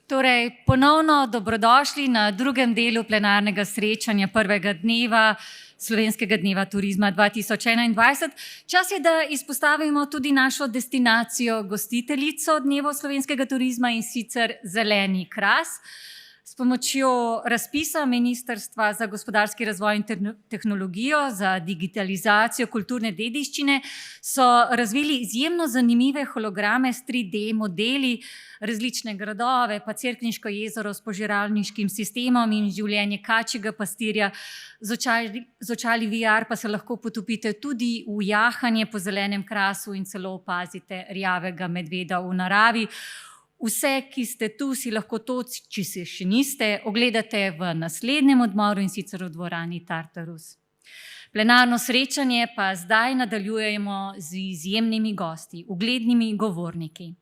Torej, ponovno dobrodošli na drugem delu plenarnega srečanja prvega dneva Slovenskega dneva turizma 2021. Čas je, da izpostavimo tudi našo destinacijo gostiteljico Dnevov slovenskega turizma, in sicer Zeleni Kras. S pomočjo razpisa Ministrstva za gospodarski razvoj in tehnologijo za digitalizacijo kulturne dediščine so razvili izjemno zanimive holograme s 3D modeli, različne gradove, pa Cerkniško jezero s požiralniškim sistemom in življenje kačjega pastirja. Z očali VR pa se lahko potopite tudi v jahanje po zelenem Krasu in celo opazite rjavega medveda v naravi. Vse, ki ste tu, si lahko to, če se še niste, ogledate v naslednjem odmoru, in sicer v dvorani Tartarus. Plenarno srečanje pa zdaj nadaljujemo z izjemnimi gosti, uglednimi govorniki.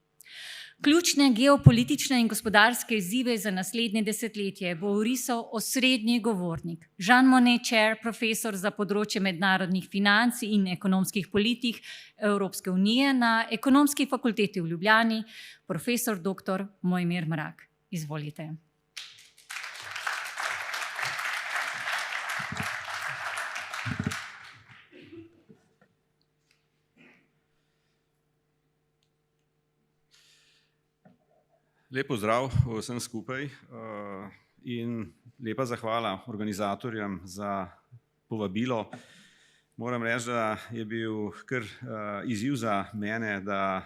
Ključne geopolitične in gospodarske izzive za naslednje desetletje bo orisal osrednji govornik, Jean Monnet Chair, profesor za področje mednarodnih financ in ekonomskih politik Evropske unije na Ekonomski fakulteti v Ljubljani, profesor dr. Mojmir Mrak. Izvolite. Lep pozdrav vsem skupaj in lepa zahvala organizatorjem za povabilo. Moram reči, da je bil kar izziv za mene, da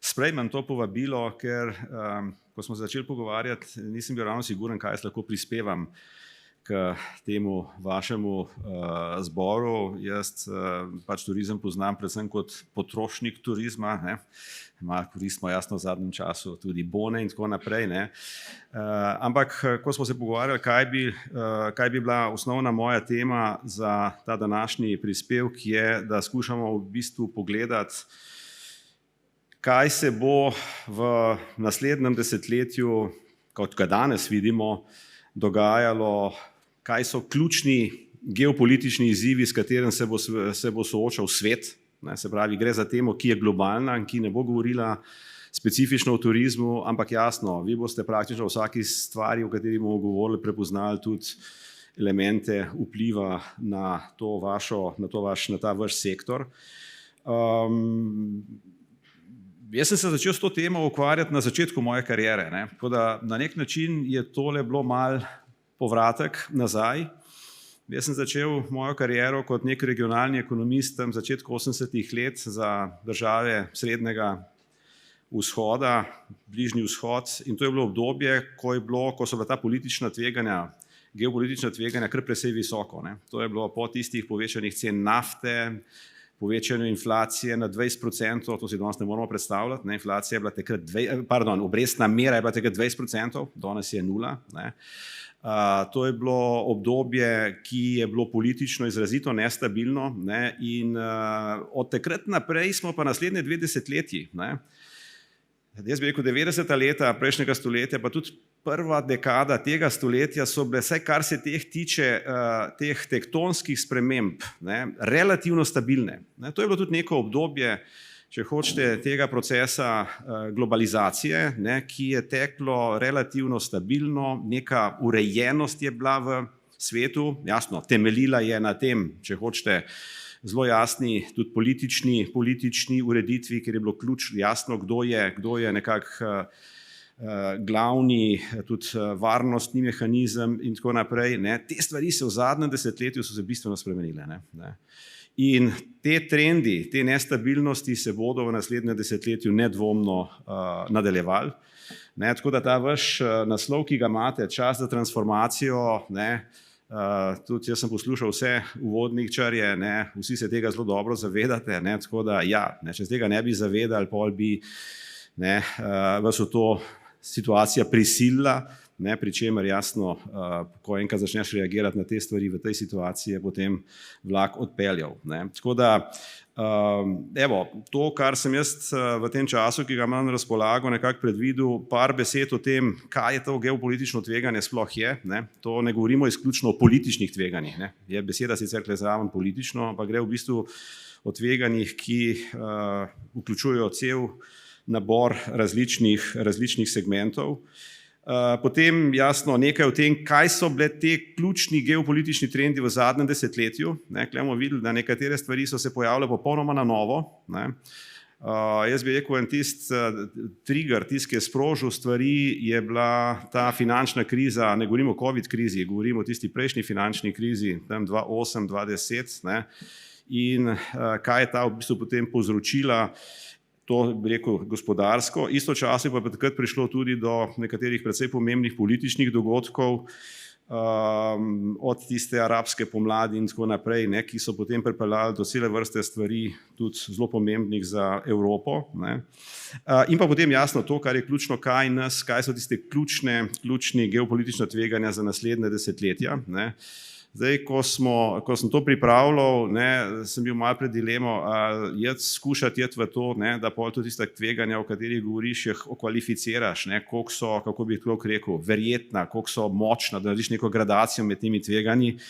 sprejmem to povabilo, ker ko smo začeli pogovarjati, nisem bil ravno siguren, kaj jaz lahko prispevam k temu vašemu zboru. Jaz pač turizem poznam predvsem kot potrošnik turizma, ne. Malo koristimo jasno v zadnjem času tudi bone in tako naprej, ne. Ampak ko smo se pogovarjali, kaj bi bila osnovna moja tema za ta današnji prispevek, je, da skušamo v bistvu pogledati, kaj se bo v naslednjem desetletju, kot ga danes vidimo, dogajalo, kaj so ključni geopolitični izzivi, s katerim se bo soočal svet. Se pravi, gre za temo, ki je globalna in ki ne bo govorila specifično o turizmu, ampak jasno, vi boste praktično v vsaki stvari, o kateri bomo govorili, prepoznali tudi elemente vpliva na ta vaš sektor. Jaz sem se začel s to temo ukvarjati na začetku moje kariere, ne. Tako da na nek način je tole bilo mal povratek nazaj. Jaz sem začel mojo kariero kot nek regionalni ekonomist v začetku 80-ih let za države Srednjega vzhoda, Bližnji vzhod, in to je bilo obdobje, ko so bila ta politična tveganja, geopolitična tveganja kar precej visoko, ne. To je bilo po tistih povečanih cen nafte, povečanju inflacije na 20%, to si danes ne moramo predstavljati, ne. Inflacija je bila takrat, obrestna mera je bila takrat 20%, danes je 0, ne. To je bilo obdobje, ki je bilo politično izrazito nestabilno, ne, in od takrat naprej smo pa naslednje 2 desetletji, ne. Jaz bi rekel, 90. leta prejšnjega stoletja, pa tudi prva dekada tega stoletja so bile, vsaj kar se tiče teh tektonskih sprememb, ne, relativno stabilne. To je bilo tudi neko obdobje, če hočete, tega procesa globalizacije, ne, ki je teklo relativno stabilno, neka urejenost je bila v svetu, jasno, temeljila je na tem, če hočete, zelo jasni tudi politični ureditvi, kjer je bilo jasno, kdo je nekako glavni tudi varnostni mehanizem in tako naprej, ne. Te stvari se v zadnjem desetletju so se bistveno spremenile, ne. In te trendi, te nestabilnosti se bodo v naslednjem desetletju nedvomno nadaljevali. Tako da ta vaš naslov, ki ga imate, čas za transformacijo, ne, tudi jaz sem poslušal vse uvodničarje, ne, vsi se tega zelo dobro zavedate, ne, tako da ja, ne, če se tega ne bi zavedali, pol bi, ne, vas v to situacija prisilila, ne, pri čemer jasno, ko enkrat začneš reagirati na te stvari v tej situaciji, je potem vlak odpeljal, ne. Tako da, evo, to, kar sem jaz v tem času, ki ga imam na razpolago, nekako predvidel, par besed o tem, kaj je to geopolitično tveganje sploh je, ne. To ne govorimo izključno o političnih tveganjih, ne. Je beseda sicer tule zraven politično, ampak gre v bistvu o tveganjih, ki vključujejo cel nabor različnih segmentov. Potem jasno nekaj o tem, kaj so bile te ključni geopolitični trendi v zadnjem desetletju. Tukaj bomo videli, da nekatere stvari so se pojavile popolnoma na novo. Jaz bi rekel, en trigger, ki je sprožil stvari, je bila ta finančna kriza, ne govorimo o COVID krizi, govorimo o tisti prejšnji finančni krizi, tam 2008-2010, in kaj je ta v bistvu potem povzročila, to bi rekel gospodarsko. Istočasno pa je takrat prišlo tudi do nekaterih precej pomembnih političnih dogodkov, od tiste arabske pomladi in tako naprej, ki so potem pripeljali do cele vrste stvari, tudi zelo pomembnih za Evropo. In pa potem jasno to, kar je ključno, kaj so tiste ključni geopolitična tveganja za naslednje desetletja. Zdaj, ko sem to pripravljal, sem bil malo pred dilemo, skušati iti v to, da pol tudi tista tveganja, o katerih govoriš, jih okvalificiraš, koliko so, kako bi človek rekel, verjetna, koliko so močna, da narediš neko gradacijo med temi tveganji.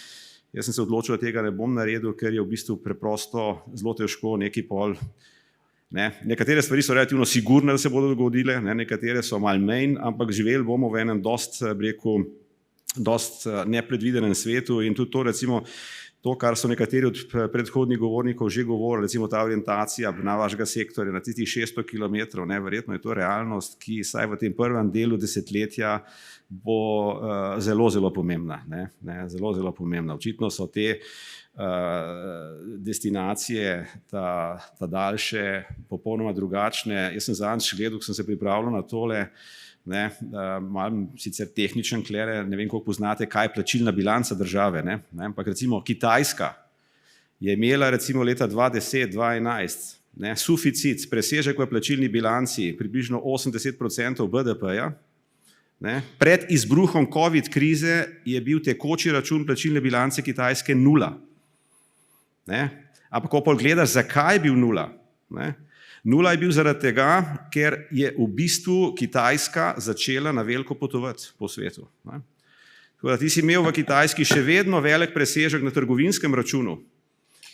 Jaz sem se odločil, da tega ne bom naredil, ker je v bistvu preprosto zelo težko neki pol. Nekatere stvari so relativno sigurne, da se bodo dogodile, nekatere so malo manj, ampak živeli bomo v enem dost nepredvidenem svetu in tudi to, recimo, to, kar so nekateri od predhodnih govornikov že govorili, recimo ta orientacija na vašega sektorja, na tistih 600 km, verjetno je to realnost, ki saj v tem prvem delu desetletja bo zelo, zelo pomembna. Zelo, zelo pomembna. Očitno so te destinacije, ta daljše, popolnoma drugačne. Jaz sem zadnjič gledal, ko sem se pripravljal na tole, malo sicer tehničen klere, ne vem, koliko poznate, kaj je plačilna bilanca države, ampak recimo Kitajska je imela recimo leta 2010-2011 suficit, presežek v plačilni bilanci približno 80% BDP-ja. Pred izbruhom COVID krize je bil tekoči račun plačilne bilance Kitajske 0. Ampak ko pogledaš, zakaj je bil 0? 0 je bil zaradi tega, ker je v bistvu Kitajska začela na veliko potovati po svetu. Tako da ti si imel v Kitajski še vedno velik presežek na trgovinskem računu,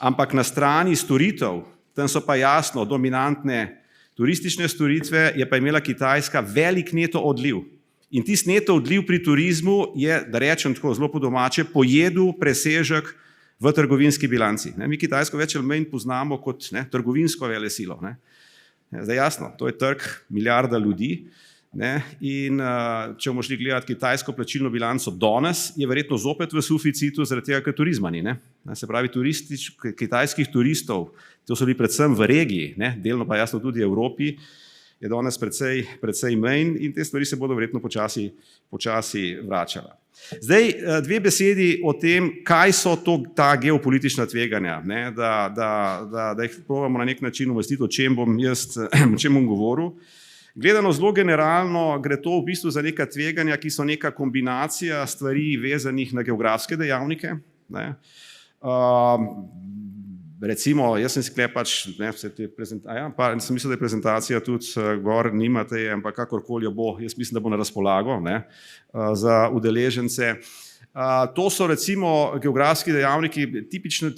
ampak na strani storitev, tam so pa jasno dominantne turistične storitve, je pa imela Kitajska velik neto odliv. In tisti neto odliv pri turizmu je, da rečem tako zelo po domače, pojedel presežek v trgovinski bilanci. Mi Kitajsko več ali manj poznamo kot trgovinsko velesilo. Zdaj jasno, to je trg milijarda ljudi, in če bomo šli gledati kitajsko plačilno bilanco danes, je verjetno zopet v suficitu zaradi tega, ker turizma ni. Se pravi, kitajskih turistov, to so bili predvsem v regiji, delno pa jasno tudi v Evropi, je danes precej manj in te stvari se bodo verjetno počasi vračala. Zdaj, dve besedi o tem, kaj so ta geopolitična tveganja, da jih probamo na nek način umestiti, o čem bom govoril. Gledano zelo generalno, gre to v bistvu za neka tveganja, ki so neka kombinacija stvari vezanih na geografske dejavnike. Recimo, jaz sem si sem mislil, da je prezentacija tudi gor, nimate, ampak kakorkoli jo bo, jaz mislim, da bo na razpolago za udeležence. To so recimo geografski dejavniki, tipičen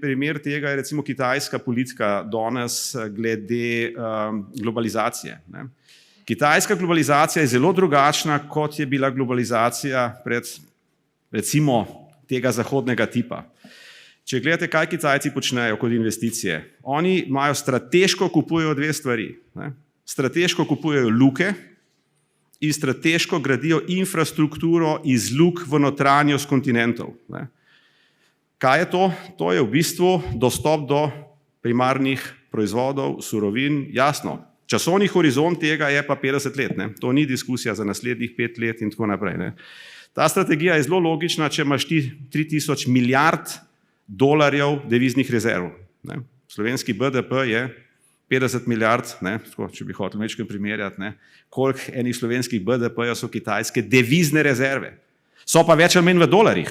primer tega je recimo kitajska politika danes glede globalizacije. Kitajska globalizacija je zelo drugačna, kot je bila globalizacija pred recimo tega zahodnega tipa. Če gledate, kaj Kitajci počnejo kot investicije, oni strateško kupujejo dve stvari. Strateško kupujejo luke in strateško gradijo infrastrukturo iz luk v notranjost kontinentov. Kaj je to? To je v bistvu dostop do primarnih proizvodov, surovin, jasno. Časovni horizont tega je pa 50 let. To ni diskusija za naslednjih 5 let in tako naprej. Ta strategija je zelo logična, če imaš 3000 milijard dolarjev deviznih rezerv. Slovenski BDP je 50 milijard, če bi hotel nekaj primerjati, koliko enih slovenskih BDP-jev so kitajske devizne rezerve. So pa več ali manj v dolarjih.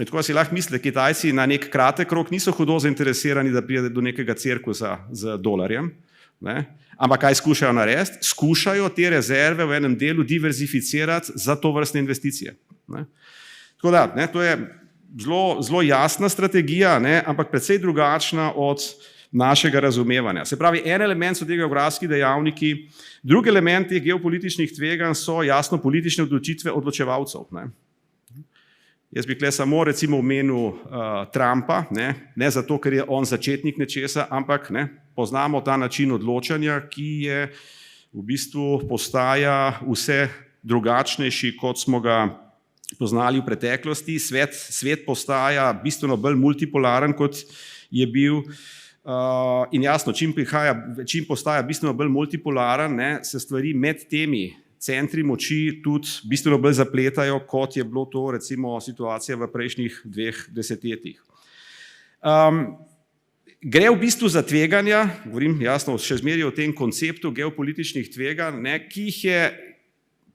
Tako si lahko misli, Kitajci na nek kratek rok niso hudo zainteresirani, da pride do nekega cirkusa z dolarjem, ampak kaj skušajo narediti? Skušajo te rezerve v enem delu diverzificirati za to vrstne investicije. Tako da, to je zelo jasna strategija, ampak precej drugačna od našega razumevanja. Se pravi, en element so te geografski dejavniki, drugi element teh geopolitičnih tveganj so jasno politične odločitve odločevalcev. Jaz bi tukaj samo recimo omenil Trumpa, ne zato, ker je on začetnik nečesa, ampak poznamo ta način odločanja, ki je v bistvu postaja vse drugačnejši, kot smo ga poznali v preteklosti. Svet postaja bistveno bolj multipolaren, kot je bil. In jasno, čim postaja bistveno bolj multipolaren, se stvari med temi centri moči tudi bistveno bolj zapletajo, kot je bilo to recimo situacija v prejšnjih 2 desetletjih. Gre v bistvu za tveganja, govorim jasno še zmeraj o tem konceptu geopolitičnih tveganj, ki jih je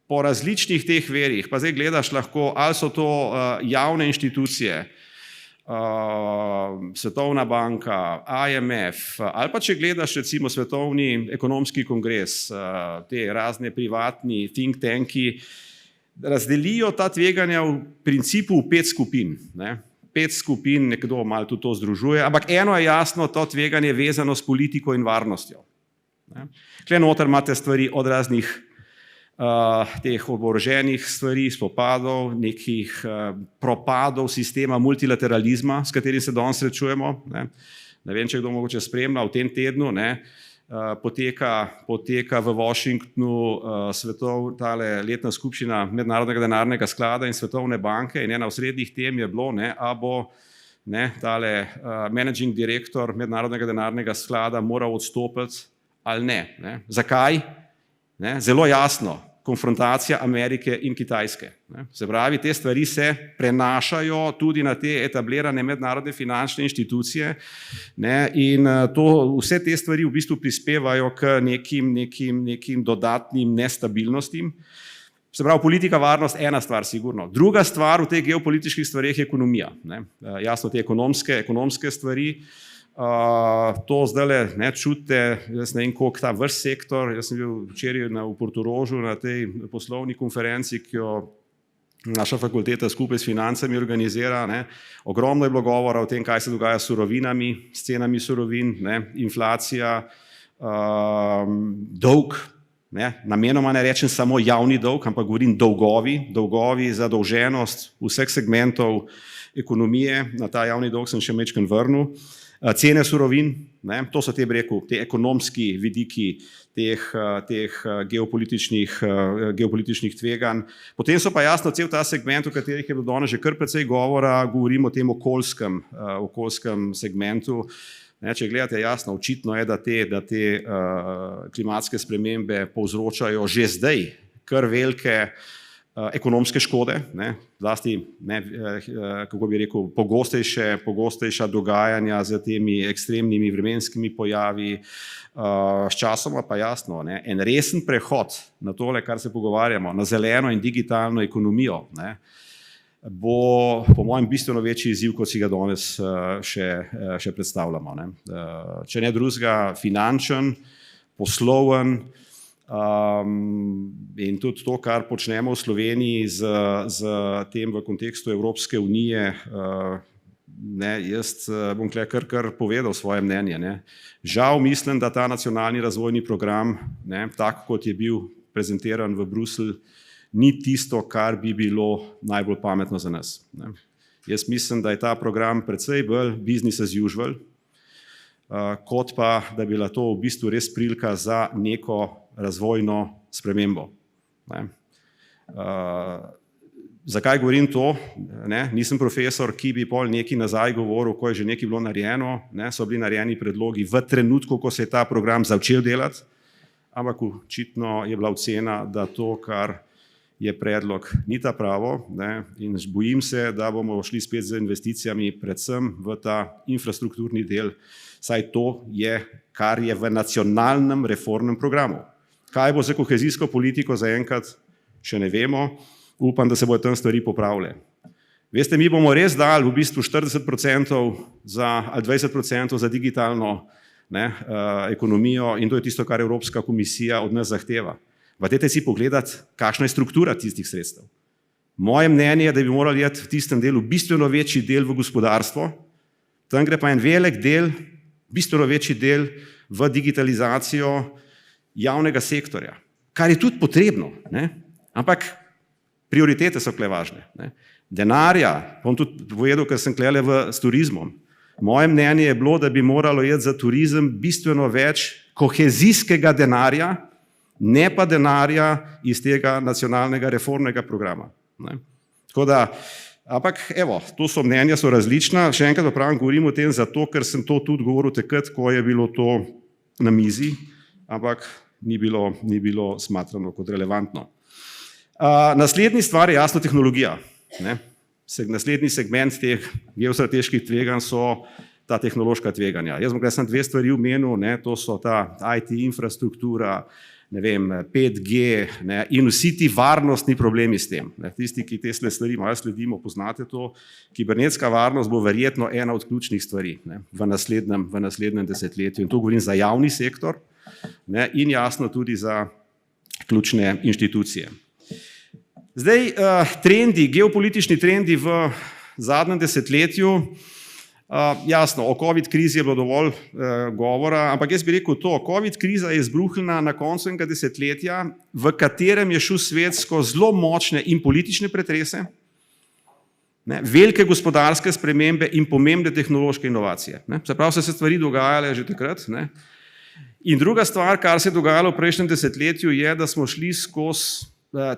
po različnih teh verjih, pa zdaj gledaš lahko, ali so to javne inštitucije, Svetovna banka, IMF, ali pa če gledaš recimo Svetovni ekonomski kongres, te razne privatni think tanki, razdelijo ta tveganja v principu v 5 skupin. 5 skupin, nekdo malo tudi to združuje, ampak eno je jasno, to tveganje je vezano s politiko in varnostjo. Tukaj noter imate stvari od raznih teh oboroženih stvari, spopadov, nekih propadov sistema multilateralizma, s katerim se danes srečujemo. Ne vem, če kdo mogoče spremlja v tem tednu, poteka v Washingtonu tale letna skupščina Mednarodnega denarnega sklada in Svetovne banke in ena osrednjih tem je bilo, a bo tale managing direktor Mednarodnega denarnega sklada moral odstopiti ali ne. Zakaj? Zelo jasno, konfrontacija Amerike in Kitajske. Se pravi, te stvari se prenašajo tudi na te etablirane mednarodne finančne inštitucije in vse te stvari v bistvu prispevajo k nekim dodatnim nestabilnostim. Se pravi, politika, varnost, ena stvar sigurno. Druga stvar v teh geopolitičnih stvareh je ekonomija. Jasno, te ekonomske stvari. To zdaj čutite, jaz ne vem, koliko ta vrst sektor, jaz sem bil včeraj v Portorožu na tej poslovni konferenci, ki jo naša fakulteta skupaj s financami organizira. Ogromno je bilo govora o tem, kaj se dogaja s surovinami, s cenami surovin, inflacija, dolg, namenoma ne rečem samo javni dolg, ampak govorim dolgovi, zadolženost vseh segmentov ekonomije, na ta javni dolg sem še majčkeno vrnil. Cene surovin, to so te ekonomski vidiki teh geopolitičnih tveganj. Potem so pa jasno cel ta segment, o katerih je bilo danes že kar precej govora, govorimo o tem okoljskem segmentu. Če gledate jasno, očitno je, da te klimatske spremembe povzročajo že zdaj kar velike ekonomske škode, zlasti, kako bi rekel, pogostejša dogajanja z temi ekstremnimi vremenskimi pojavi, sčasoma pa jasno, en resen prehod na tole, kar se pogovarjamo, na zeleno in digitalno ekonomijo, bo po mojem bistveno večji izziv, kot si ga danes še predstavljamo. Če ne drugega, finančen, posloven, in tudi to, kar počnemo v Sloveniji z tem v kontekstu Evropske unije, jaz bom kar povedal svoje mnenje. Žal mislim, da ta nacionalni razvojni program, tak kot je bil prezentiran v Bruselj, ni tisto, kar bi bilo najbolj pametno za nas. Jaz mislim, da je ta program precej bolj business as usual, kot pa, da bi bila to v bistvu res prilika za neko razvojno spremembo. Zakaj govorim to? Nisem profesor, ki bi pol nekaj nazaj govoril, ko je že nekaj bilo narejeno, so bili narejeni predlogi v trenutku, ko se je ta program začel delati, ampak očitno je bila ocena, da to, kar je predlog, ni ta pravo, in bojim se, da bomo šli spet z investicijami predvsem v ta infrastrukturni del, saj to je, kar je v nacionalnem reformnem programu. Kaj bo za kohezijsko politiko zaenkrat, še ne vemo, upam, da se bodo tam stvari popravile. Veste, mi bomo res dali v bistvu 40% ali 20% za digitalno ekonomijo in to je tisto, kar Evropska komisija od nas zahteva. Dajte si pogledati, kakšna je struktura tistih sredstev. Moje mnenje je, da bi morali iti v tistem delu bistveno večji del v gospodarstvo, tam gre pa en velik del bistveno večji del v digitalizacijo javnega sektorja, kar je tudi potrebno, ne? Ampak prioritete so tukaj važne. Ne? Denarja, bom tudi povedal, ker sem tukaj s turizmom. Moje mnenje je bilo, da bi moralo iti za turizem bistveno več kohezijskega denarja, ne pa denarja iz tega nacionalnega reformnega programa. Ne? Tako da, ampak evo, to so mnenja, so različna. Še enkrat pa pravim, govorim o tem zato, ker sem to tudi govoril takrat, ko je bilo to na mizi, ampak ni bilo smatrano kot relevantno. Naslednji stvar je jasno tehnologija. Ne? Naslednji segment teh geostrateških tveganj so ta tehnološka tveganja. Jaz bom samo dve stvari omenil, ne? To so ta IT infrastruktura, ne vem, 5G, ne? In vsi ti varnostni problemi s tem. Ne? Tisti, ki te stvari malo sledimo, poznate to. Kibernetska varnost bo verjetno ena od ključnih stvari, ne? v naslednjem desetletju. In to govorim za javni sektor, ne? In jasno tudi za ključne inštitucije. Zdaj, geopolitični trendi v zadnjem desetletju, jasno, o COVID krizi je bilo dovolj govora, ampak jaz bi rekel to, COVID kriza je izbruhnila na koncu enega desetletja, v katerem je šel svet skozi zelo močne in politične pretrese, ne, velike gospodarske spremembe in pomembne tehnološke inovacije. Ne. Se pravi, so se stvari dogajale že takrat. Ne. In druga stvar, kar se je dogajalo v prejšnjem desetletju, je, da smo šli skozi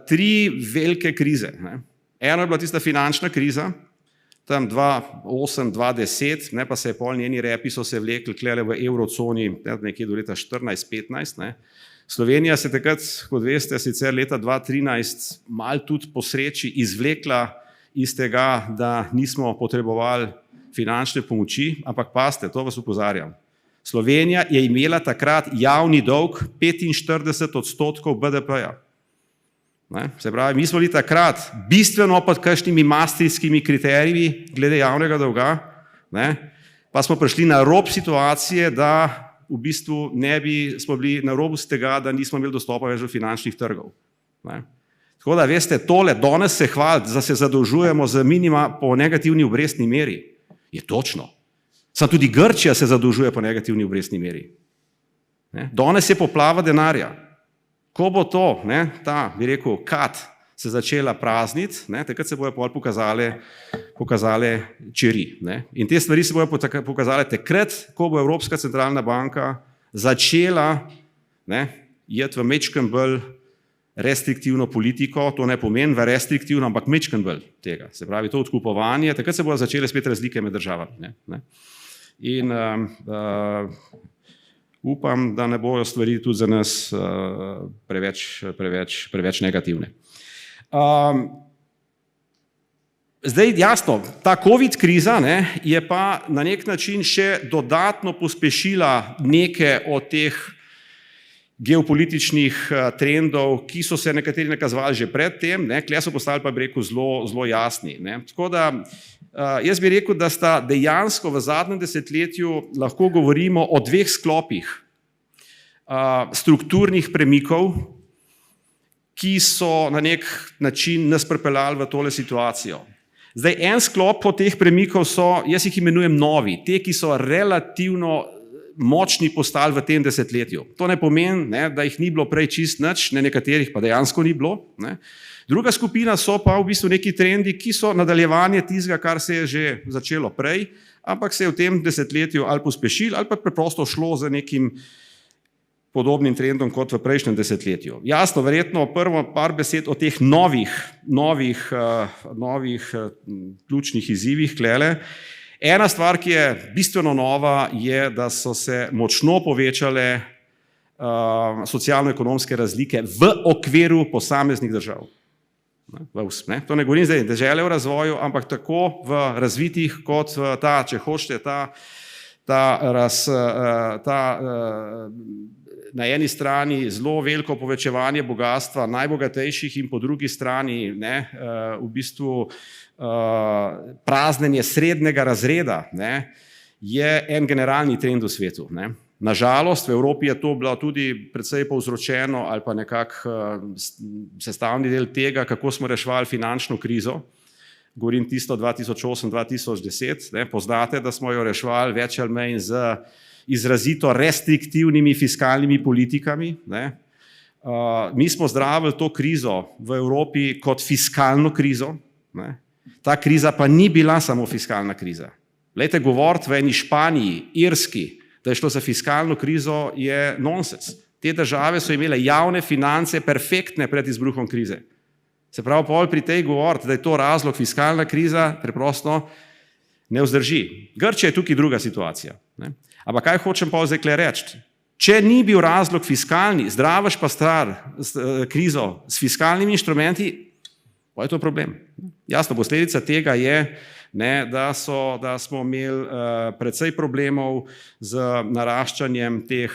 tri velike krize. Ne. Eno je bila tista finančna kriza, tam 2008, 2010, ne, pa se je pol njeni repi so se vlekli klele v evroconi nekje do leta 2014-2015. Slovenija se takrat, kot veste, sicer leta 2013 malo tudi po sreči izvlekla iz tega, da nismo potrebovali finančne pomoči, ampak pazite, to vas opozarjam. Slovenija je imela takrat javni dolg 45% BDP-ja. Se pravi, mi smo bili takrat bistveno pod kakšnimi maastrichtskimi kriteriji glede javnega dolga, ne, pa smo prišli na rob situacije, da v bistvu smo bili na robu tega, da nismo imeli dostopa več do finančnih trgov. Ne. Tako da, veste, tole, danes se hvaliti, da se zadolžujemo z po negativni obrestni meri, je točno. Samo tudi Grčija se zadolžuje po negativni obrestni meri. Ne. Danes je poplava denarja. Ko bo to, ne, ta, bi rekel, kat se začela prazniti, ne, takrat se bojo pol pokazale čeri. Ne. In te stvari se bojo pokazale takrat, ko bo Evropska centralna banka začela, ne, iti v majčken bolj restriktivno politiko, to ne pomeni v restriktivno, ampak majčken bolj tega. Se pravi, to odkupovanje, takrat se bojo začele spet razlike med državami. Ne. In upam, da ne bojo stvari tudi za nas preveč negativne. Zdaj, jasno, ta COVID kriza, ne, je pa na nek način še dodatno pospešila neke od teh geopolitičnih trendov, ki so se nekateri nakazovali že pred tem, ne, kle so postali pa, bi rekel, zelo jasni. Ne. Tako da, jaz bi rekel, da sta dejansko v zadnjem desetletju lahko govorimo o dveh sklopih strukturnih premikov, ki so na nek način nas pripeljali v tole situacijo. Zdaj, en sklop od teh premikov so, jaz jih imenujem novi, te, ki so relativno močni postali v tem desetletju. To ne pomeni, ne, da jih ni bilo prej čist nič, ne, nekaterih pa dejansko ni bilo. Ne. Druga skupina so pa v bistvu neki trendi, ki so nadaljevanje tistega, kar se je že začelo prej, ampak se je v tem desetletju ali pospešilo, ali pa preprosto šlo za nekim podobnim trendom kot v prejšnjem desetletju. Jasno, verjetno prvo par besed o teh novih ključnih izzivih klele. Ena stvar, ki je bistveno nova, je, da so se močno povečale socialno-ekonomske razlike v okviru posameznih držav. Ne? To ne govorim zdaj dežele v razvoju, ampak tako v razvitih kot ta, če hočete, na eni strani zelo veliko povečevanje bogatstva najbogatejših in po drugi strani, ne, v bistvu praznenje srednjega razreda, ne, je en generalni trend v svetu. Ne. Nažalost, v Evropi je to bilo tudi precej povzročeno ali pa nekako sestavni del tega, kako smo reševali finančno krizo. Govorim tisto 2008-2010, ne, poznate, da smo jo reševali več ali manj z izrazito restriktivnimi fiskalnimi politikami. Ne. Mi smo zdravili to krizo v Evropi kot fiskalno krizo. Ne. Ta kriza pa ni bila samo fiskalna kriza. Glejte, govoriti v eni Španiji, Irski, da je šlo za fiskalno krizo, je nonsens. Te države so imele javne finance perfektne pred izbruhom krize. Se pravi, pol pri tej govoriti, da je to razlog fiskalna kriza, preprosto ne vzdrži. Grčija je tukaj druga situacija. Ne? Ampak kaj hočem pa zdaj reči? Če ni bil razlog fiskalni, zdravaš pa krizo s fiskalnimi inštrumenti, pa je to problem. Jasno, posledica tega je, ne, da smo imeli precej problemov z naraščanjem teh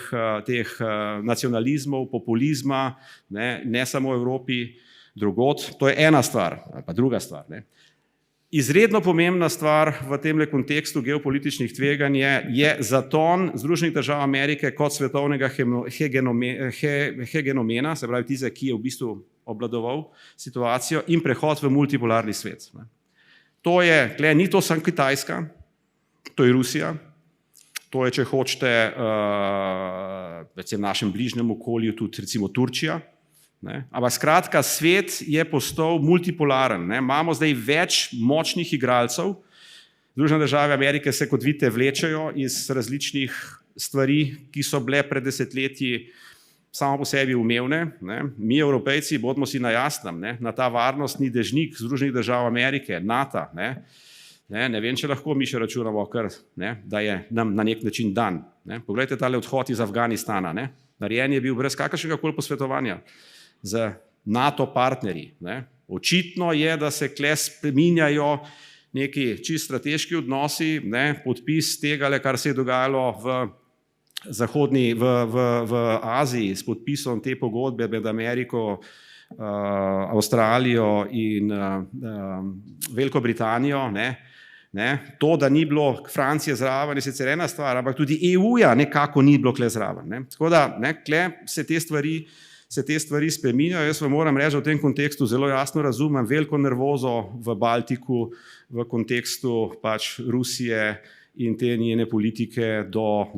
nacionalizmov, populizma, ne samo v Evropi, drugod. To je ena stvar, pa druga stvar. Ne. Izredno pomembna stvar v tem kontekstu geopolitičnih tveganj je zaton Združenih držav Amerike kot svetovnega hegemona, se pravi tiste, ki je v bistvu obvladoval situacijo, in prehod v multipolarni svet. To je, ni to samo Kitajska, to je Rusija, to je, če hočete, v našem bližnjem okolju tudi recimo Turčija. Ne? Ampak skratka, svet je postal multipolaren. Ne? Imamo zdaj več močnih igralcev. Združene države Amerike se, kot vidite, vlečejo iz različnih stvari, ki so bile pred desetletji samo po sebi umevne. Ne? Mi, Evropejci, bodimo si na jasnem, na ta varnostni dežnik Združenih držav Amerike, NATO. Ne vem, če lahko mi še računamo, da je nam na nek način dan. Ne? Poglejte tale odhod iz Afganistana. Ne? Narejen je bil brez kakršnega koli posvetovanja z NATO partnerji. Ne. Očitno je, da se kle spreminjajo neki čisto strateški odnosi, ne, podpis tega, kar se je dogajalo v Aziji s podpisom te pogodbe med Ameriko, Avstralijo in Veliko Britanijo. Ne. To, da ni bilo Francije zraven, je sicer ena stvar, ampak tudi EU-ja nekako ni bilo kle zraven. Ne. Tako da kle se te stvari spreminjajo. Jaz vam moram reči, v tem kontekstu zelo jasno razumem veliko nervozo v Baltiku, v kontekstu pač Rusije in te njene politike do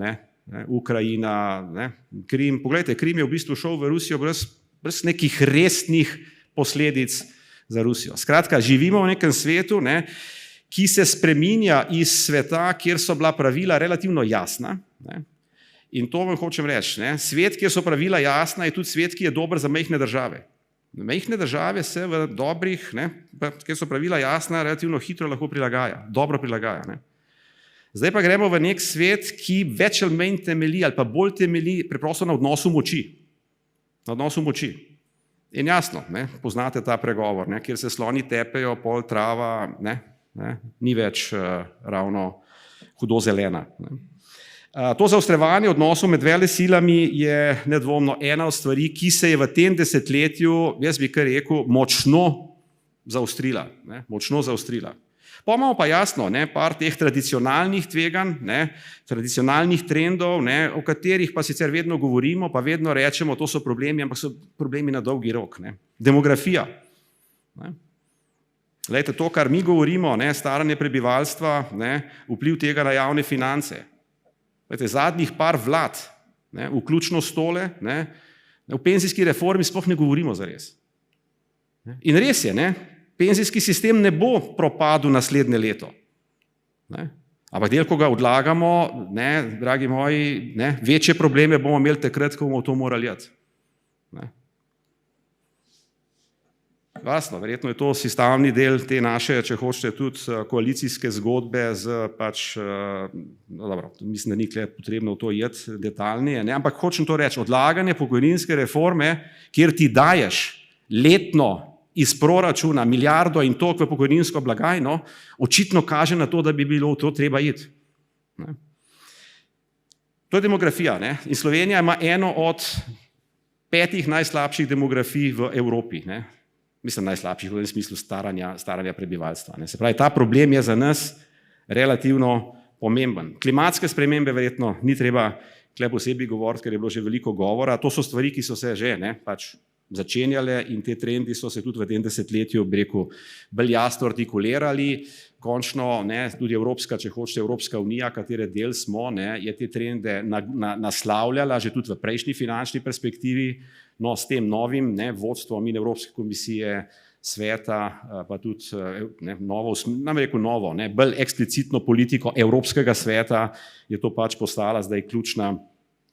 Ukrajina, Krim. Poglejte, Krim je v bistvu šel v Rusijo brez nekih resnih posledic za Rusijo. Skratka, živimo v nekem svetu, ki se spreminja iz sveta, kjer so bila pravila relativno jasna. In to vam hočem reči. Svet, kjer so pravila jasna, je tudi svet, ki je dober za majhne države. Majhne države se v dobrih, kjer so pravila jasna, relativno hitro lahko prilagaja, dobro prilagaja. Ne. Zdaj pa gremo v nek svet, ki več ali manj temelji ali pa bolj temelji preprosto na odnosu moči. Na odnosu moči. In jasno, poznate ta pregovor, kjer se sloni tepejo, pol trava, ni več ravno hudo zelena. To zaostrevanje odnosov med velesilami je nedvomno ena od stvari, ki se je v tem desetletju, jaz bi kar rekel, močno zaostrila. Pa imamo pa jasno, par teh tradicionalnih tveganj, tradicionalnih trendov, o katerih pa sicer vedno govorimo, pa vedno rečemo, to so problemi, ampak so problemi na dolgi rok. Demografija. Glejte, to, kar mi govorimo, staranje prebivalstva, vpliv tega na javne finance. Zadnjih par vlad, vključno s tole, v penzijski reformi sploh ne govorimo zares. In res je, penzijski sistem ne bo propadel naslednje leto. Ampak del, ko ga odlagamo, dragi moji, večje probleme bomo imeli takrat, ko bomo to morali jeti. Jasno, verjetno je to sestavni del te naše, če hočete, tudi koalicijske zgodbe dobro, mislim, da ni potrebno v to iti detaljnije, ampak hočem to reči, odlaganje pokojninske reforme, kjer ti daješ letno iz proračuna milijardo in toliko v pokojninsko blagajno, očitno kaže na to, da bi bilo v to treba iti. To je demografija. In Slovenija ima eno od 5 najslabših demografij v Evropi. Mislim, najslabših v smislu staranja prebivalstva. Se pravi, ta problem je za nas relativno pomemben. Klimatske spremembe verjetno ni treba posebej govoriti, ker je bilo že veliko govora. To so stvari, ki so se že začenjale in te trendi so se tudi v tem desetletju, bi rekel, bolj jasno artikulirali. Končno, tudi če hočete, Evropska unija, katere del smo, je te trende naslavljala že tudi v prejšnji finančni perspektivi, no s tem novim vodstvom in Evropske komisije, sveta, pa tudi novo, bolj eksplicitno politiko Evropskega sveta je to pač postala zdaj ključna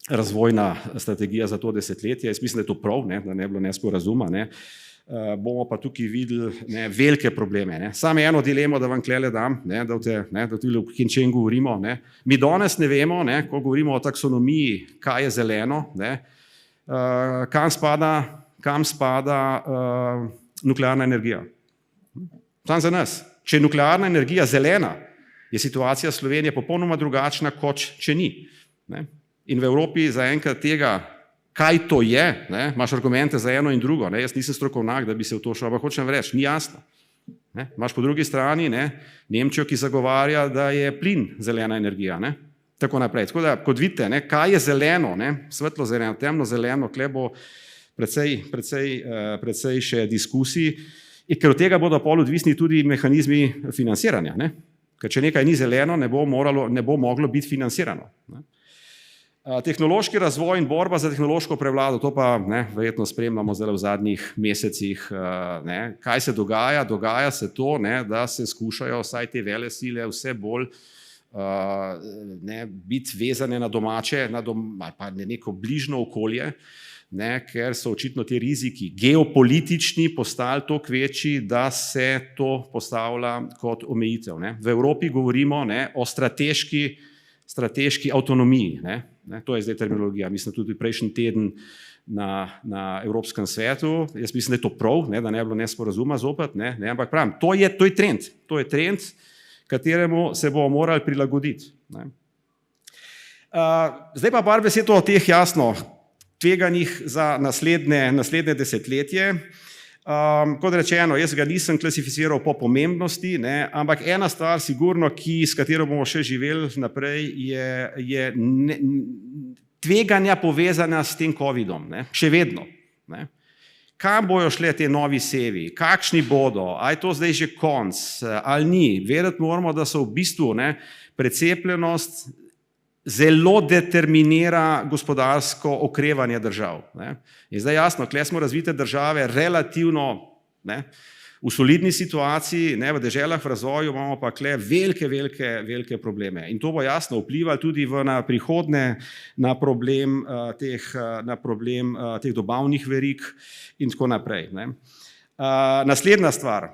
razvojna strategija za to desetletje. Jaz mislim, da je to prav, da ne bi bilo nesporazuma. Bomo pa tukaj videli velike probleme. Samo eno dilemo, da vam klele dam, da tudi o čem govorimo. Mi danes ne vemo, ko govorimo o taksonomiji, kaj je zeleno, kam spada nuklearna energija. Samo za nas. Če je nuklearna energija zelena, je situacija Slovenije popolnoma drugačna, kot če ni. In v Evropi zaenkrat tega, kaj to je, imaš argumente za eno in drugo. Jaz nisem strokovnjak, da bi se v to šel, ampak hočem reči, ni jasno. Imaš po drugi strani Nemčijo, ki zagovarja, da je plin zelena energija. Tako naprej. Tako da, kot vidite, kaj je zeleno, svetlo zeleno, temno zeleno, kle bo precej še diskusij, ker od tega bodo pol odvisni tudi mehanizmi financiranja. Ker če nekaj ni zeleno, ne bo moglo biti financirano. Tehnološki razvoj in borba za tehnološko prevlado, to pa verjetno spremljamo zdaj v zadnjih mesecih. Kaj se dogaja? Dogaja se to, da se skušajo vsaj te velesile vse bolj biti vezane na domače, ali pa neko bližnjo okolje, ker so očitno ti riziki geopolitični postali toliko večji, da se to postavlja kot omejitev. V Evropi govorimo o strateški avtonomiji. To je zdaj terminologija. Mislim, tudi prejšnji teden na Evropskem svetu. Jaz mislim, da je to prav, da ne bi bilo nesporazuma zopet, ampak pravim, to je trend. To je trend, kateremu se bomo morali prilagoditi. Zdaj pa par besed o teh jasno tveganjih za naslednje desetletje. Kot rečeno, jaz ga nisem klasificiral po pomembnosti, ampak ena stvar sigurno, s katero bomo še živeli naprej, je tveganja povezana s tem covidom, še vedno. Kam bojo šle te novi sevi, kakšni bodo, a je to zdaj že konc ali ni. Vedeti moramo, da so v bistvu precepljenost zelo determinira gospodarsko okrevanje držav. In zdaj jasno, tukaj smo razvite države relativno v solidni situaciji, v deželah v razvoju imamo pa tukaj velike probleme. In to bo jasno vplivalo tudi na prihodnje, na problem teh dobavnih verig in tako naprej. Naslednja stvar,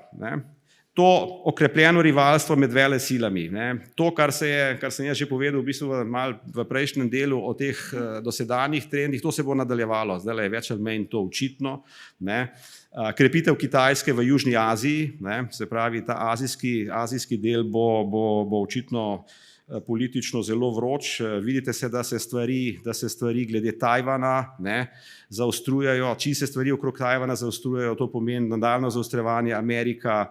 to okrepljeno rivalstvo med velesilami. To, kar sem jaz že povedal v prejšnjem delu o teh dosedanjih trendih, to se bo nadaljevalo. Zdaj je več ali manj to očitno. Krepitev Kitajske v Južni Aziji, se pravi, ta azijski del bo očitno politično zelo vroč. Vidite se, da se stvari glede Tajvana zaostrujejo. Čim se stvari okrog Tajvana zaostrujejo, to pomeni nadaljnje zaostrovanje Amerika,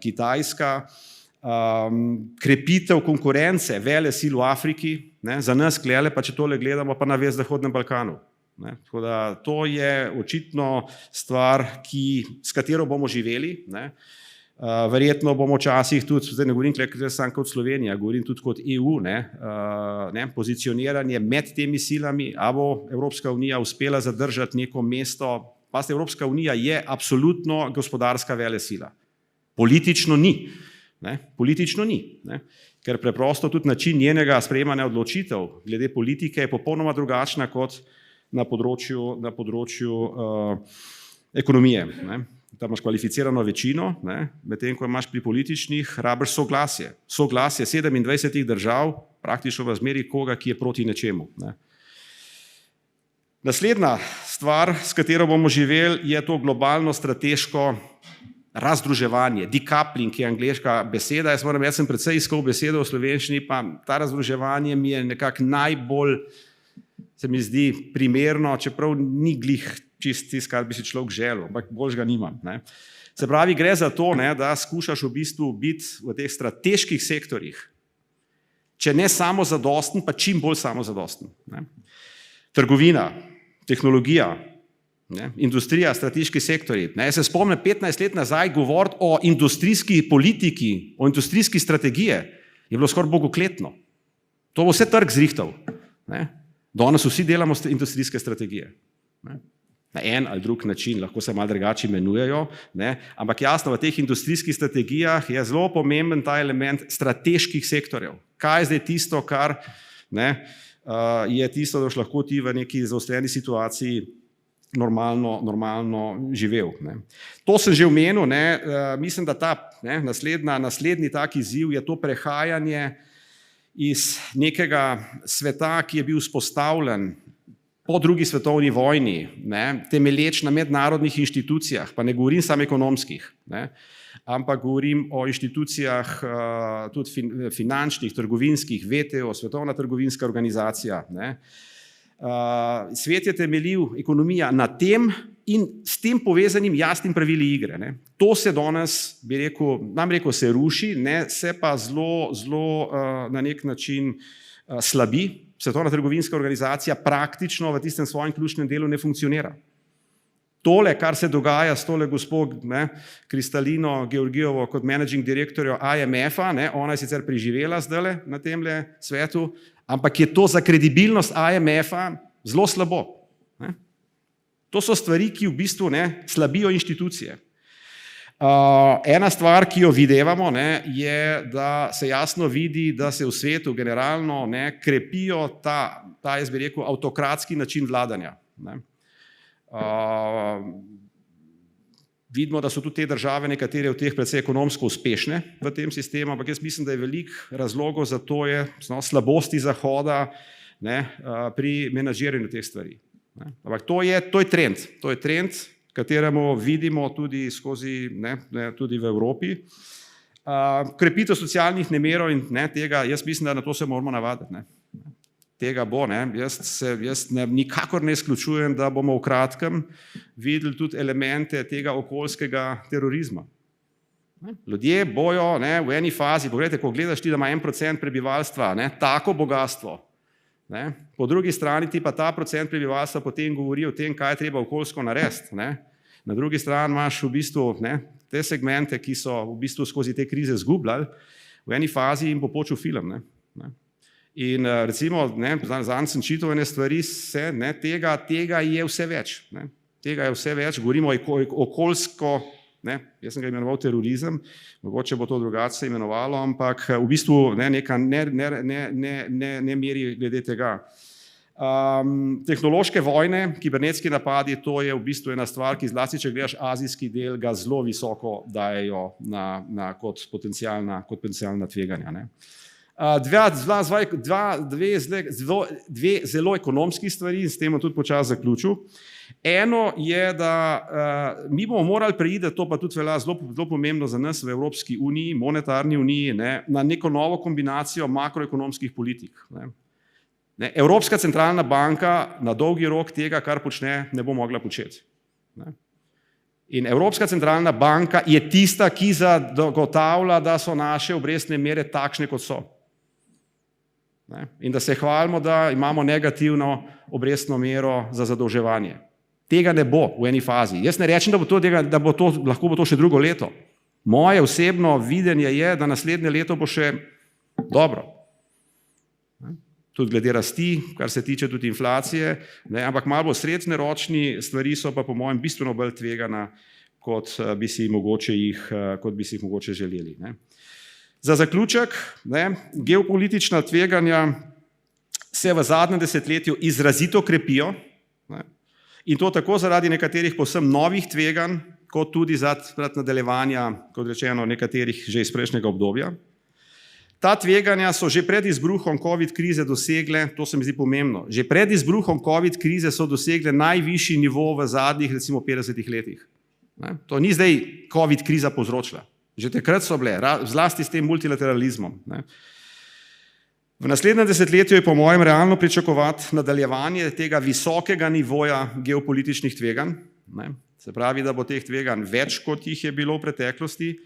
Kitajska, krepitev konkurence velesil v Afriki, za nas klele, pa če tole gledamo, pa na Zahodnem Balkanu. Tako da to je očitno stvar, s katero bomo živeli. Verjetno bomo včasih tudi, zdaj ne govorim samo kot Slovenija, govorim tudi kot EU, pozicioniranje med temi silami, a bo Evropska unija uspela zadržati neko mesto. Pazite, Evropska unija je absolutno gospodarska velesila. Politično ni. Ker preprosto tudi način njenega sprejemanja odločitev glede politike je popolnoma drugačna kot na področju ekonomije. Tam imaš kvalificirano večino, medtem ko imaš pri političnih rabiš soglasje. Soglasje 27 držav, praktično v zmeri koga, ki je proti nečemu. Naslednja stvar, s katero bomo živeli, je to globalno strateško razdruževanje. Decoupling je angleška beseda. Jaz sem precej iskal besedo v slovenščini, pa ta razdruževanje mi je nekako najbolj, se mi zdi, primerno, čeprav ni glih čisto tisto, kar bi si človek želel, ampak boljšega nimam. Se pravi, gre za to, da skušaš v bistvu biti v teh strateških sektorjih, če ne samozadosten, pa čim bolj samozadosten. Trgovina, tehnologija, Industrija, strateški sektorji. Jaz se spomnim 15 let nazaj govoriti o industrijski politiki, o industrijski strategiji, je bilo skoraj bogokletno. To bo vse trg zrihtal. Danes vsi delamo industrijske strategije. Na en ali drug način, lahko se malo drugače imenujejo, ampak jasno, v teh industrijskih strategijah je zelo pomemben ta element strateških sektorjev. Kaj je zdaj tisto, kar je tisto, da boš lahko ti v neki zaostljeni situaciji normalno živel. To sem že omenil, mislim, da ta naslednji tak izziv je to prehajanje iz nekega sveta, ki je bil vzpostavljen po drugi svetovni vojni, temelječ na mednarodnih inštitucijah, pa ne govorim samo ekonomskih, ampak govorim o inštitucijah tudi finančnih, trgovinskih, WTO, Svetovna trgovinska organizacija. Svet je temeljil, ekonomija, na tem in s tem povezanim jasnim pravili igre. To se danes, se ruši, se pa zelo na nek način slabi. Svetovna trgovinska organizacija praktično v tistem svojem ključnem delu ne funkcionira. Tole, kar se dogaja s tole gospod Kristalino Georgijevo kot managing direktorjo IMF-a, ona je sicer preživela zdajle na temle svetu, ampak je to za kredibilnost IMF-a zelo slabo. To so stvari, ki v bistvu slabijo inštitucije. Ena stvar, ki jo videvamo, je, da se jasno vidi, da se v svetu generalno krepijo ta, jaz bi rekel, avtokratski način vladanja. Vidimo, da so tudi te države, nekatere od teh precej ekonomsko uspešne v tem sistemu, ampak jaz mislim, da je veliko razlogov za to slabosti Zahoda pri menedžiranju teh stvari. Ampak to je trend, kateremu vidimo tudi tudi v Evropi. Krepitev socialnih nemirov in tega, jaz mislim, da na to se moramo navaditi. Tega bo, jaz nikakor ne izključujem, da bomo v kratkem videli tudi elemente tega okoljskega terorizma. Ljudje bojo v eni fazi, pogledajte, ko gledaš ti, da ima 1% prebivalstva, tako bogatstvo, po drugi strani ti pa ta procent prebivalstva potem govori o tem, kaj je treba okoljsko narediti. Na drugi strani imaš v bistvu te segmente, ki so v bistvu skozi te krize zgubljali, v eni fazi jim bo počel film. In recimo, zadnjič sem čital ene stvari, tega je vse več. Tega je vse več, govorimo o okoljsko, jaz sem ga imenoval terorizem, mogoče bo to drugače se imenovalo, ampak v bistvu neka ne meri glede tega. Tehnološke vojne, kibernetski napadi, to je v bistvu ena stvar, ki zlasti, če gledaš azijski del, ga zelo visoko dajejo kot potencialna tveganja. Dve zelo ekonomski stvari, in s tem bom tudi počasi zaključil. Eno je, da mi bomo morali preiti, to pa tudi velja zelo pomembno za nas v Evropski uniji, monetarni uniji, na neko novo kombinacijo makroekonomskih politik. Evropska centralna banka na dolgi rok tega, kar počne, ne bo mogla početi. In Evropska centralna banka je tista, ki zagotavlja, da so naše obrestne mere takšne, kot so. In da se hvalimo, da imamo negativno obrestno mero za zadolževanje. Tega ne bo v eni fazi. Jaz ne rečem, lahko bo to še drugo leto. Moje osebno videnje je, da naslednje leto bo še dobro. Tudi glede rasti, kar se tiče tudi inflacije, ampak malo srednjeročni stvari so pa po mojem bistveno bolj tvegana, kot bi si jih mogoče želeli. Za zaključek, geopolitična tveganja se v zadnjem desetletju izrazito krepijo, in to tako zaradi nekaterih povsem novih tveganj, kot tudi zaradi nadaljevanja, kot rečeno, nekaterih že iz prejšnjega obdobja. Ta tveganja so že pred izbruhom COVID krize dosegle, to se mi zdi pomembno, že pred izbruhom COVID krize so dosegle najvišji nivo v zadnjih, recimo 50 letih. To ni zdaj COVID kriza povzročila. Že takrat so bile, zlasti s tem multilateralizmom. V naslednjem desetletju je po mojem realno pričakovati nadaljevanje tega visokega nivoja geopolitičnih tveganj. Se pravi, da bo teh tveganj več, kot jih je bilo v preteklosti.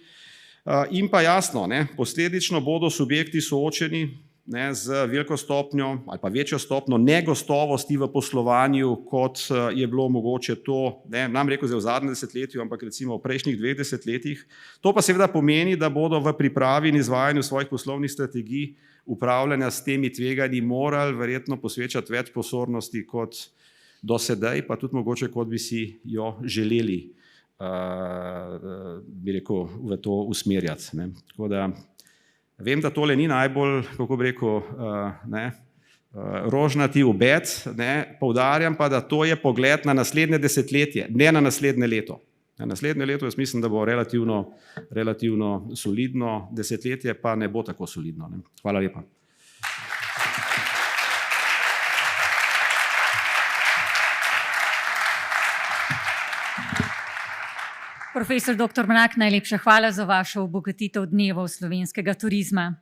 In pa jasno, posledično bodo subjekti soočeni z veliko stopnjo ali pa večjo stopnjo negotovosti v poslovanju, kot je bilo mogoče to, ne bom rekel zdaj v zadnjem desetletju, ampak recimo v prejšnjih 2 desetletjih. To pa seveda pomeni, da bodo v pripravi in izvajanju svojih poslovnih strategij upravljanja s temi tveganji morali verjetno posvečati več pozornosti kot do sedaj, pa tudi mogoče kot bi si jo želeli, bi rekel, v to usmerjati. Tako da vem, da tole ni najbolj, kako bi rekel, rožnati obet, poudarjam pa, da to je pogled na naslednje desetletje, ne na naslednje leto. Na naslednje leto jaz mislim, da bo relativno solidno, desetletje pa ne bo tako solidno. Hvala lepa. Profesor dr. Mrak, najlepša hvala za vašo obogatitev dnevov slovenskega turizma.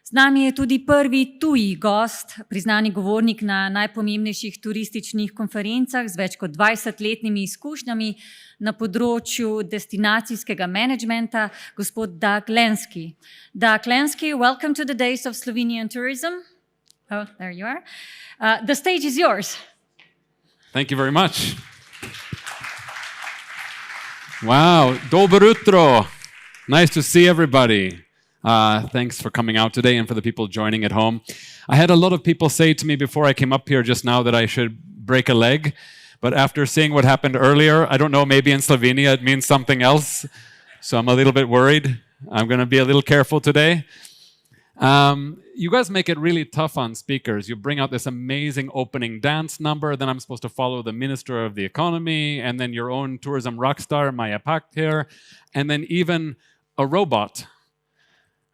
Z nami je tudi prvi tuji gost, priznani govornik na najpomembnejših turističnih konferencah z več kot 20-letnimi izkušnjami na področju destinacijskega menedžmenta, gospod Doug Lenski. Doug Lenski, welcome to the Days of Slovenian Tourism. Oh, there you are. The stage is yours. Thank you very much. Wow, dobro jutro. Nice to see everybody. Thanks for coming out today and for the people joining at home. I had a lot of people say to me before I came up here just now that I should break a leg, but after seeing what happened earlier, I don't know, maybe in Slovenia it means something else, so I'm a little bit worried. I'm going to be a little careful today. You guys make it really tough on speakers. You bring out this amazing opening dance number, then I'm supposed to follow the Minister of the Economy, and then your own tourism rock star, Maya Pakter, and then even a robot.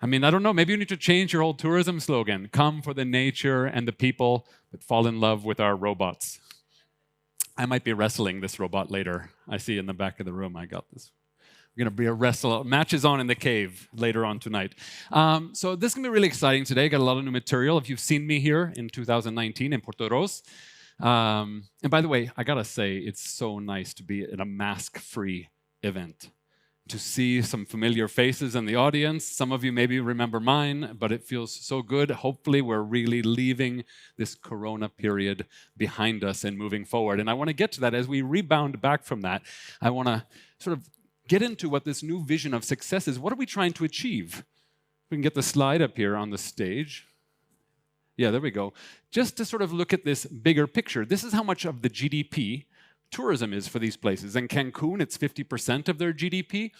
I mean, I don't know, maybe you need to change your whole tourism slogan. Come for the nature and the people, but fall in love with our robots. I might be wrestling this robot later. I see in the back of the room, I got this. We're going to be a wrestle. Matches on in the cave later on tonight. So this is going to be really exciting today. Got a lot of new material. If you've seen me here in 2019 in Portoroz. And by the way, I got to say, it's so nice to be at a mask-free event. To see some familiar faces in the audience. Some of you maybe remember mine, but it feels so good. Hopefully we're really leaving this Corona period behind us and moving forward. And I want to get to that. As we rebound back from that, I want to sort of get into what this new vision of success is. What are we trying to achieve? We can get the slide up here on the stage. Yeah, there we go. Just to sort of look at this bigger picture. This is how much of the GDP tourism is for these places. In Cancun, it's 50% of their GDP.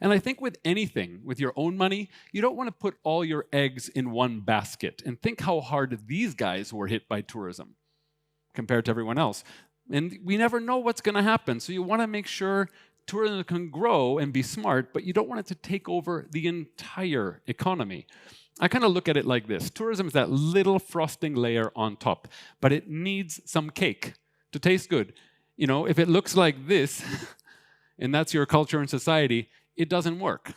And I think with anything, with your own money, you don't want to put all your eggs in one basket. And think how hard these guys were hit by tourism compared to everyone else. And we never know what's going to happen. So you want to make sure tourism can grow and be smart, but you don't want it to take over the entire economy. I kind of look at it like this. Tourism is that little frosting layer on top, but it needs some cake to taste good. You know, if it looks like this, and that's your culture and society, it doesn't work.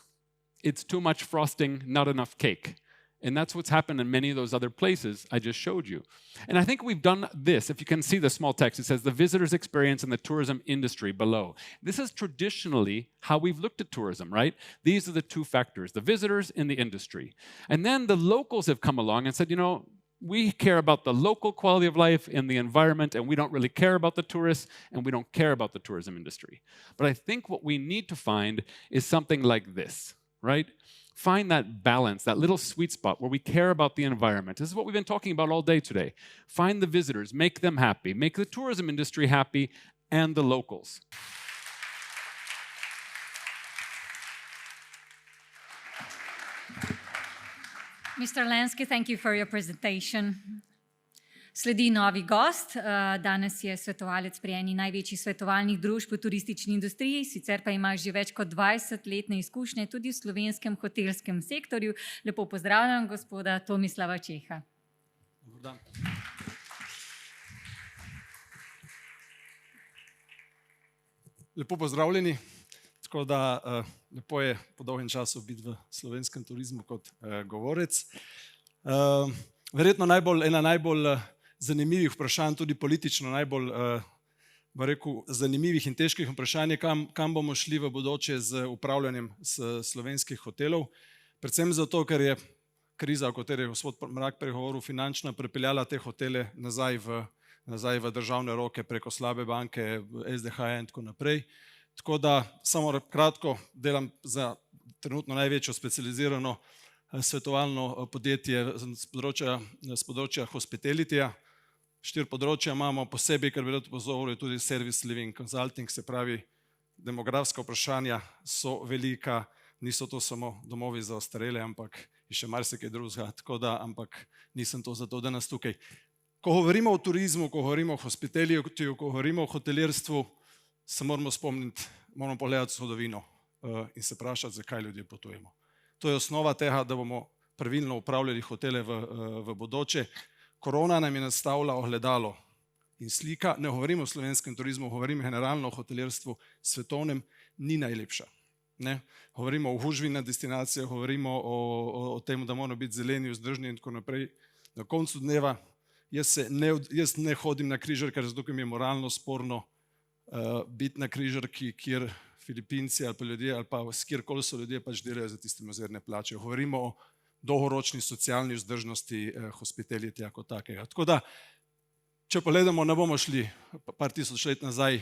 It's too much frosting, not enough cake. And that's what's happened in many of those other places I just showed you. And I think we've done this. If you can see the small text, it says the visitor's experience in the tourism industry below. This is traditionally how we've looked at tourism, right? These are the two factors, the visitors and the industry. And then the locals have come along and said, you know, we care about the local quality of life and the environment, and we don't really care about the tourists, and we don't care about the tourism industry. But I think what we need to find is something like this, right? Find that balance, that little sweet spot where we care about the environment. This is what we've been talking about all day today. Find the visitors, make them happy, make the tourism industry happy, and the locals. Mr. Lenski, thank you for your presentation. Sledi novi gost. Danes je svetovalec pri eni največjih svetovalnih družb v turistični industriji, sicer pa ima že več kot 20-letne izkušnje tudi v slovenskem hotelskem sektorju. Lepo pozdravljam gospoda Tomislava Čeha. Dobar dan. Lepo pozdravljeni. Tako da lepo je po dolgem času biti v slovenskem turizmu kot govorec. Verjetno ena najbolj zanimivih vprašanj, tudi politično najbolj zanimivih in težkih vprašanj je, kam bomo šli v bodoče z upravljanjem slovenskih hotelov. Predvsem zato, ker je kriza, o kateri je gospod Mrak pregovoril, finančna, pripeljala te hotele nazaj v državne roke preko slabe banke, SDH in tako naprej. Tako da samo kratko delam za trenutno največjo specializirano svetovalno podjetje z področja hospitalityja. 4 področja imamo, posebej, kar bi rad opozoril, je tudi service living consulting, se pravi, demografska vprašanja so velika, niso to samo domovi za ostarele, ampak je še marsikaj drugega, tako da, ampak nisem to zato danes tukaj. Ko govorimo o turizmu, ko govorimo o hospitalityju, ko govorimo o hotelirstvu, se moramo spomniti, moramo pogledati zgodovino in se vprašati, zakaj ljudje potujemo. To je osnova tega, da bomo pravilno upravljali hotele v bodoče. Korona nam je nastavila ogledalo in slika, ne govorimo o slovenskem turizmu, govorimo generalno o hotelirstvu, svetovnem, ni najlepša. Ne? Govorimo o gužvi na destinacijah, govorimo o tem, da moramo biti zeleni, vzdržni in tako naprej. Na koncu dneva jaz ne hodim na križarke, zato ker mi je moralno sporno biti na križarki, kjer Filipinci ali pa ljudje ali pa kjerkoli so ljudje pač delajo za tiste mizerne plače. Govorimo o dolgoročni socialni vzdržnosti hospitalityja kot takega. Tako da, če pogledamo, ne bomo šli par tisoč let nazaj,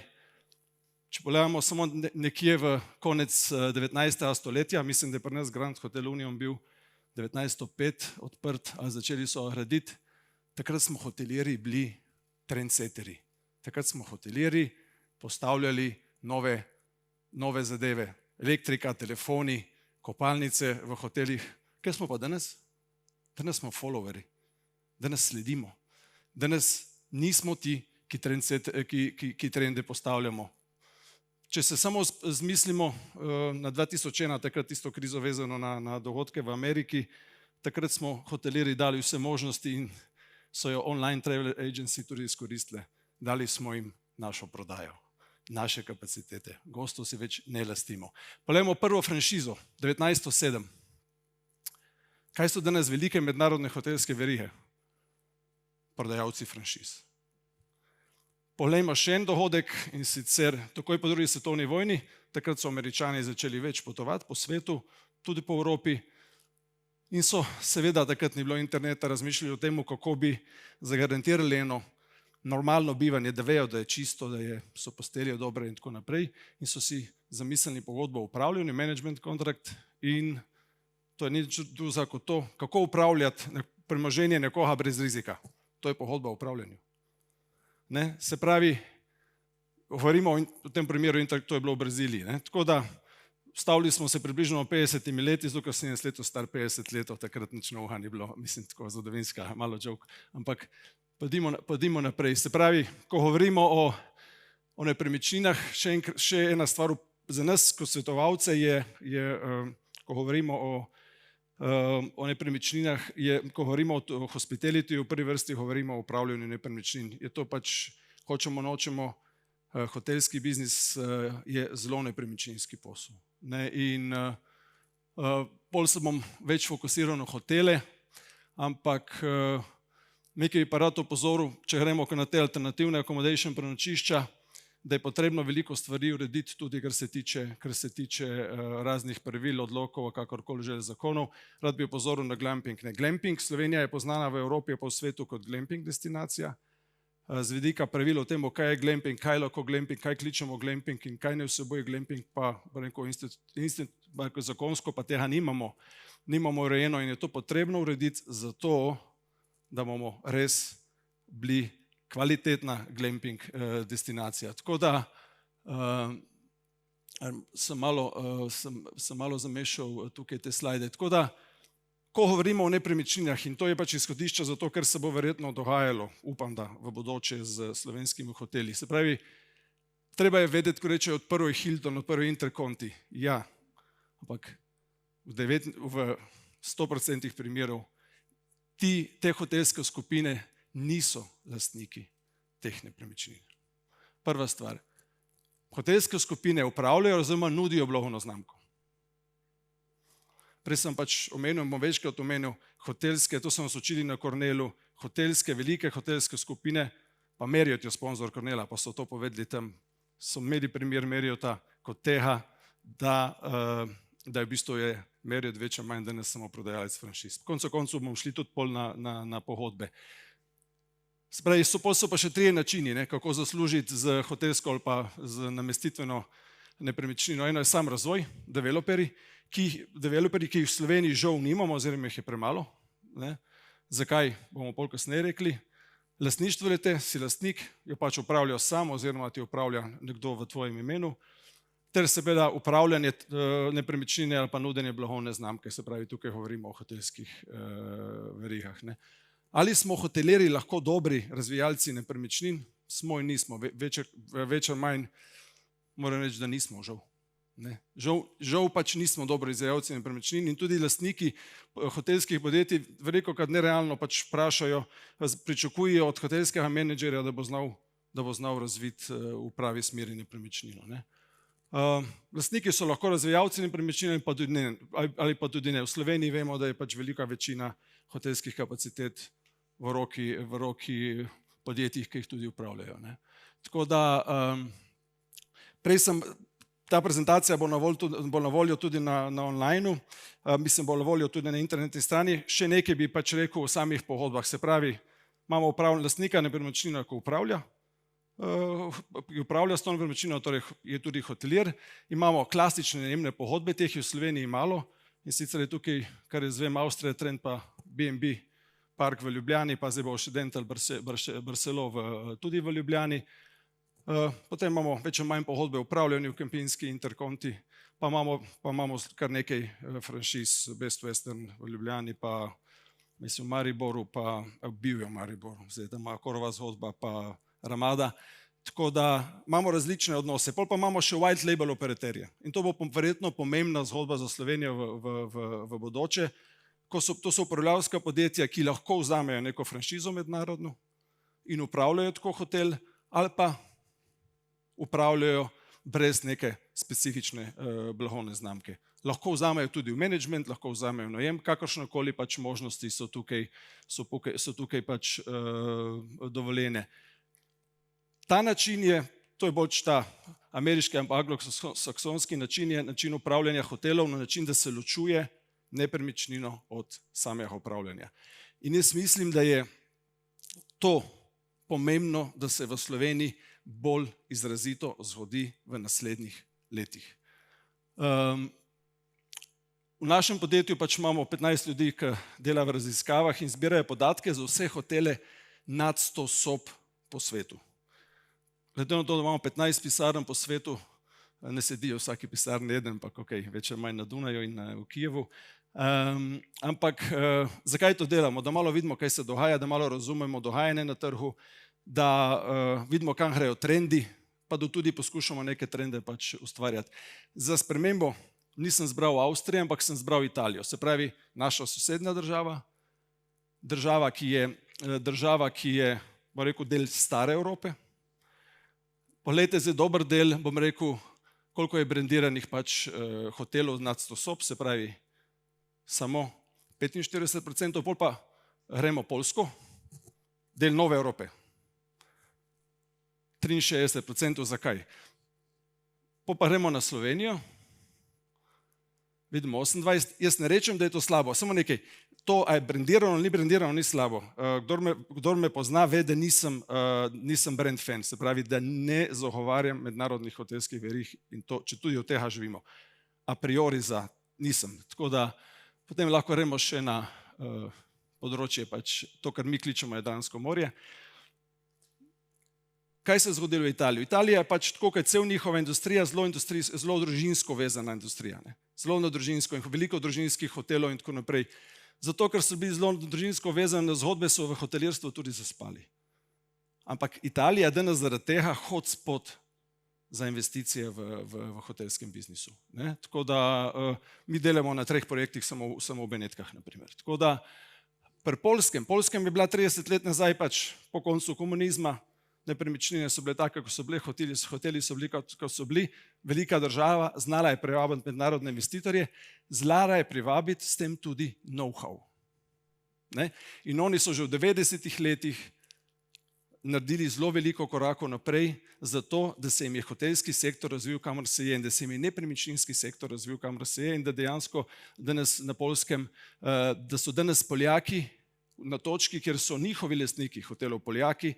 če pogledamo samo nekje v konec 19. stoletja, mislim, da je pri nas Grand Hotel Union bil 1905 odprt, ali začeli so graditi, takrat smo hotelirji bili trendsetteri. Takrat smo hotelirji postavljali nove zadeve, elektrika, telefoni, kopalnice v hotelih. Kaj smo pa danes? Danes smo followeri, danes sledimo. Danes nismo ti, ki trende postavljamo. Če se samo zmislimo na 2001, takrat tisto krizo vezano na dogodke v Ameriki, takrat smo hotelirji dali vse možnosti in so jo online travel agency tudi izkoristile. Dali smo jim našo prodajo, naše kapacitete. Gostov si več ne lastimo. Poglejmo prvo franšizo, 1907. Kaj so danes velike mednarodne hotelske verige? Prodajalci franšiz. Poglejmo še en dogodek in sicer takoj po drugi svetovni vojni, takrat so Američani začeli več potovati po svetu, tudi po Evropi in so seveda, takrat ni bilo interneta, razmišljali o tem, kako bi zagarantirali eno normalno bivanje, da vejo, da je čisto, da so postelje dobre in tako naprej in so si zamislili pogodbo o upravljanju, management contract in to je nič drugega kot to, kako upravljati premoženje nekoga brez rizika. To je pogodba o upravljanju. Ne? Se pravi, govorimo v tem primeru, in to je bilo v Braziliji. Ne? Tako da stavili smo se približno 50 leti, zato ker sem jaz letos star 50 let, takrat nič novega ni bilo, mislim, tako zgodovinska, malo joke, ampak pojdimo naprej. Se pravi, ko govorimo o nepremičninah, še ena stvar za nas kot svetovalce je ko govorimo o nepremičninah, ko govorimo o hospitalityju, v prvi vrsti govorimo o upravljanju nepremičnin. Je to pač, hočemo, nočemo, hotelski biznis je zelo nepremičninski posel. Ne? In bolj se bom več fokusiral na hotele, ampak nekaj bi pa rad opozoril, če gremo na te alternativne accommodation prenočišča, da je potrebno veliko stvari urediti tudi, kar se tiče raznih pravil, odlokov, kakorkoli že zakonov. Rad bi opozoril na glamping. Glamping, Slovenija je poznana v Evropi in po svetu kot glamping destinacija. Z vidika pravil o tem, kaj je glamping, kaj lahko glamping, kaj kličemo glamping in kaj ne vsebuje glamping, pa zakonsko pa tega nimamo urejeno in je to potrebno urediti zato, da bomo res bili kvalitetna glamping destinacija. Tako da sem malo zamešal tukaj te slajde. Tako da, ko govorimo o nepremičninah, in to je pač izhodišče za to, kar se bo verjetno dogajalo, upam, da v bodoče z slovenskimi hoteli. Se pravi, treba je vedeti, ko rečejo, odprl je Hilton, odprl je Interconti. Ja, ampak v 100% primerov te hotelske skupine niso lastniki teh nepremičnin. Prva stvar, hotelske skupine upravljajo oziroma nudijo blagovno znamko. Prej sem pač omenil, bom večkrat omenil, hotelske, to smo se učili na Cornelu, velike hotelske skupine, pa Marriott je sponzor Cornela, pa so to povedali tam, so imeli primer Marriotta kot tega, da v bistvu je meri od večja manj danes samo prodajalec franšiz. Koncu bomo šli tudi pol na pogodbe. Spravi, so pa še 3 načini, ne, kako zaslužiti z hotelsko ali pa z namestitveno nepremičnino. Eno je sam razvoj, developerji, ki jih v Sloveniji žal nimamo, oziroma jih je premalo. Ne. Zakaj, bomo pol kasneje rekli. Lastništvo lete, si lastnik, jo pač upravljajo sam, oziroma ti upravlja nekdo v tvojem imenu. Ter seveda upravljanje nepremičnine ali pa nudenje blagovne znamke, se pravi, tukaj govorimo o hotelskih verigah. Ne. Ali smo hotelerji lahko dobri razvijalci nepremičnin? Smo in nismo. Več ali manj moram reči, da nismo, žal. Ne. Žal pač nismo dobri izvajalci nepremičnin in tudi lastniki hotelskih podjetij velikokrat nerealno pač vprašajo, pričakujejo od hotelskega menedžerja, da bo znal razviti v pravi smeri nepremičnino. Ne. Lastniki so lahko razvijalci nepremičnin ali pa tudi ne. V Sloveniji vemo, da je pač velika večina hotelskih kapacitet v roki podjetij, ki jih tudi upravljajo. Ne. Tako da ta prezentacija bo na voljo tudi na onlineu, mislim, bo na voljo tudi na internetni strani. Še nekaj bi pač rekel o samih pogodbah. Se pravi, imamo lastnika nepremičnino, ki upravlja s to nepremičnino, torej je tudi hotelier. Imamo klasične najemne pogodbe, teh je v Sloveniji malo in sicer je tukaj, kar je zvem, Avstrija, Trend pa B&B Park v Ljubljani, pa zdaj bo še Dental Barcelo tudi v Ljubljani. Potem imamo več ali manj pogodbe o upravljanju, kempinski, interkonti, pa imamo kar nekaj franšiz, Best Western v Ljubljani, pa mislim v Mariboru, pa bil je v Mariboru, zdaj tam ima Korova zgodba, pa Ramada. Tako da imamo različne odnose. Pol pa imamo še white label operaterje. In to bo verjetno pomembna zgodba za Slovenijo v bodoče. To so upravljavska podjetja, ki lahko vzamejo neko franšizo mednarodno in upravljajo tako hotel, ali pa upravljajo brez neke specifične blagovne znamke. Lahko vzamejo tudi v management, lahko vzamejo najem, kakršnokoli pač možnosti so tukaj pač dovoljene. Ta način to je bolj ta ameriški, anglosaksonski način, je način upravljanja hotelov na način, da se ločuje nepremičnino od samega upravljanja. In jaz mislim, da je to pomembno, da se v Sloveniji bolj izrazito zgodi v naslednjih letih. V našem podjetju pač imamo 15 ljudi, ki delajo v raziskavah in zbirajo podatke za vse hotele nad 100 sob po svetu. Glede na to, da imamo 15 pisarn po svetu, ne sedijo v vsaki pisarni eden, ampak več ali manj na Dunaju in v Kijevu. Ampak zakaj to delamo? Da malo vidimo, kaj se dogaja, da malo razumemo dogajanje na trgu, da vidimo, kam grejo trendi, pa da tudi poskušamo neke trende pač ustvarjati. Za spremembo nisem zbral Avstrijo, ampak sem zbral Italijo. Se pravi, naša sosednja država, država, ki je, bom rekel, del stare Evrope. Poglejte, zdaj dober del, bom rekel, koliko je brandiranih pač hotelov nad 100 sob, se pravi, samo 45%, pol pa gremo Poljsko, del nove Evrope. 63%, zakaj? Pa gremo na Slovenijo, vidimo 28%, jaz ne rečem, da je to slabo, samo nekaj, to, a je brandirano ali ni brandirano, ni slabo. Kdor me pozna, ve, da nisem brand fan, se pravi, da ne zagovarjam mednarodnih hotelskih verig in to, če tudi od tega živimo. A priori nisem. Tako da potem lahko gremo še na področje, pač to, kar mi kličemo Jadransko morje. Kaj se je zgodilo v Italiji? Italija je pač tako, kot cel njihova industrija, zelo družinsko vezana industrija. Ne? Zelo na družinsko in veliko družinskih hotelov in tako naprej. Zato, ker so bili zelo družinsko vezane zgodbe, so v hotelirstvu tudi zaspali. Ampak Italija je danes zaradi tega hotspot za investicije v hotelskem biznisu. Ne? Tako da mi delamo na 3 projektih samo v Benetkah, naprimer. Tako da pri Poljskem je bila 30 let nazaj pač po koncu komunizma, nepremičnine so bile take, kot so bile, hoteli so bili, kot so bili, velika država, znala je privabiti mednarodne investitorje, znala je privabiti s tem tudi know-how. In oni so že v 90-ih letih naredili zelo veliko korakov naprej za to, da se jim je hotelski sektor razvil, kamor se je, in da se jim je nepremičninski sektor razvil, kamor se je, in da dejansko danes na Poljskem, da so danes Poljaki na točki, kjer so njihovi lastniki hotelov Poljaki,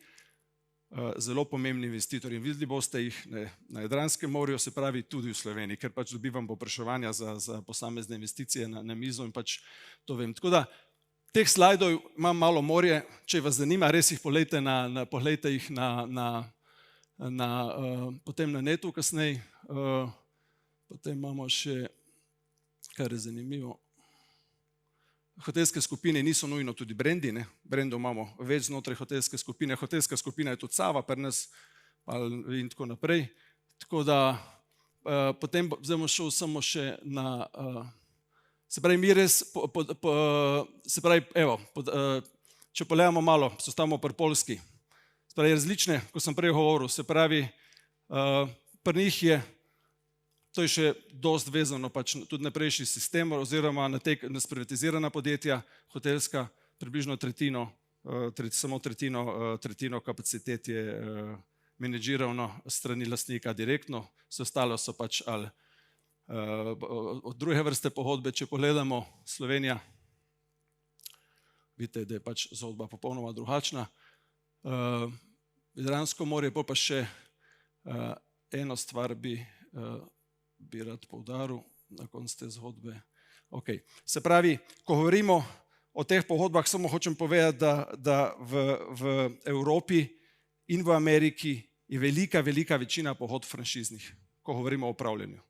zelo pomembni investitorji. Videli boste jih na Jadranskem morju, se pravi tudi v Sloveniji, ker pač dobivam povpraševanja za posamezne investicije na mizo in pač to vem. Tako da teh slajdov imam malo morje, če vas zanima, res jih poglejte jih potem na netu kasneje. Potem imamo še, kar je zanimivo, hotelske skupine niso nujno tudi brendi, ne? Brendov imamo več znotraj hotelske skupine. Hotelska skupina je tudi Sava pri nas in tako naprej. Tako da potem zdaj bom šel samo še na, se pravi, mi res, se pravi, evo, če pogledamo malo, postavimo pri Poljski, se pravi različne, ko sem prej govoril, se pravi, pri njih je, to je še dosti vezano pač tudi na prejšnji sistem oziroma na sprivatizirana podjetja, hotelska, približno tretjino, samo tretjino kapacitet je menedžirano strani lastnika direktno, vse ostalo so pač ali od druge vrste pogodbe. Če pogledamo Slovenija, vidite, da je pač zgodba popolnoma drugačna. Jadransko morje, pa še eno stvar bi rad poudaril na koncu te zgodbe. Okay. Se pravi, ko govorimo o teh pogodbah, samo hočem povedati, da v Evropi in v Ameriki je velika večina pogodb franšiznih, ko govorimo o upravljanju.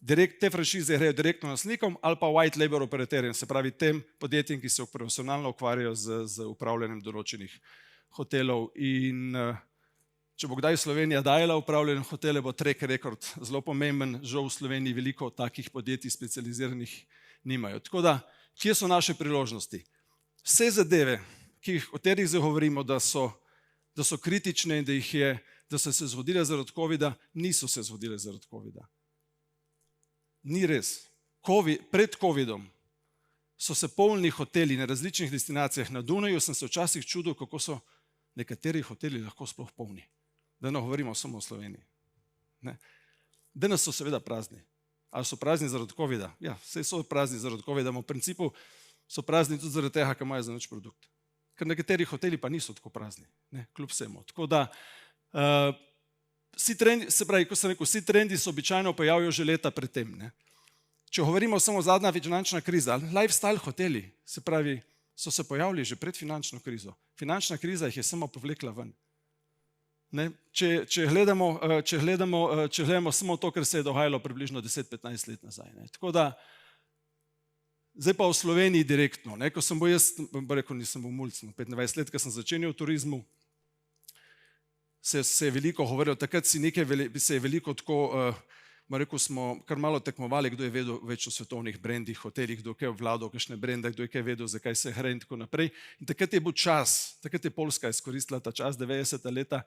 Te franšize grejo direktno lastnikom ali pa white label operaterjem, se pravi tem podjetjem, ki se profesionalno ukvarjajo z upravljanjem določenih hotelov. In če bo kdaj Slovenija dajala upravljanje hotele, bo track record zelo pomemben. Žal v Sloveniji veliko takih podjetij specializiranih nimajo. Tako da, kje so naše priložnosti? Vse zadeve, o katerih zdaj govorimo, da so kritične in da so se zgodile zaradi covida, niso se zgodile zaradi covida. Ni res. Pred covidom so se polni hoteli na različnih destinacijah. Na Dunaju sem se včasih čudil, kako so nekateri hoteli lahko sploh polni. Da ne govorimo samo o Sloveniji. Ne. Danes so seveda prazni. Ali so prazni zaradi covida? Ja, vse so prazni zaradi covida, v principu so prazni tudi zaradi tega, ker imajo za nič produkt. Ker nekateri hoteli pa niso tako prazni, ne, kljub vsemu. Tako da, vsi trendi, se pravi, ko sem rekel, vsi trendi se običajno pojavijo že leta pred tem. Ne. Če govorimo samo zadnja finančna kriza, lifestyle hoteli, se pravi, so se pojavili že pred finančno krizo. Finančna kriza jih je samo povlekla ven. Ne? Če gledamo samo to, kar se je dogajalo približno 10-15 let nazaj. Ne? Tako da, zdaj pa v Sloveniji direktno. Ne? Ko sem bil jaz, rekel, nisem bil mulc, 25 let, ko sem začenjal v turizmu, se je veliko govorilo, takrat se je veliko tako, rekel, smo kar malo tekmovali, kdo je vedel več o svetovnih brendih, hotelih, kdo je vladal kakšne brende, kdo je vedel, zakaj se gre in tako naprej. In takrat je bil čas, takrat je Poljska izkoristila ta čas, 90. leta,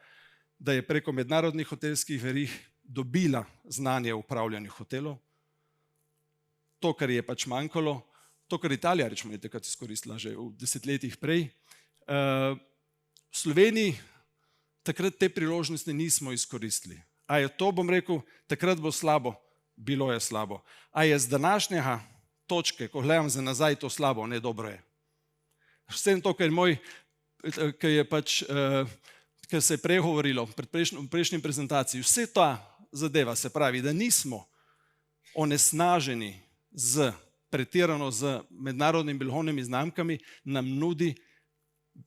da je preko mednarodnih hotelskih verig dobila znanje o upravljanju hotelov. To, kar je pač manjkalo, to, kar Italija, rečemo, je takrat izkoristila že v desetletjih prej. V Sloveniji takrat te priložnosti nismo izkoristili. A je to, bom rekel, takrat bo slabo? Bilo je slabo. A je z današnjega točke, ko gledam za nazaj, to slabo? Ne, dobro je. Vsem to, kar se je prej govorilo v prejšnji prezentaciji, vse ta zadeva, se pravi, da nismo onesnaženi pretirano z mednarodnimi blagovnimi znamkami, nam nudi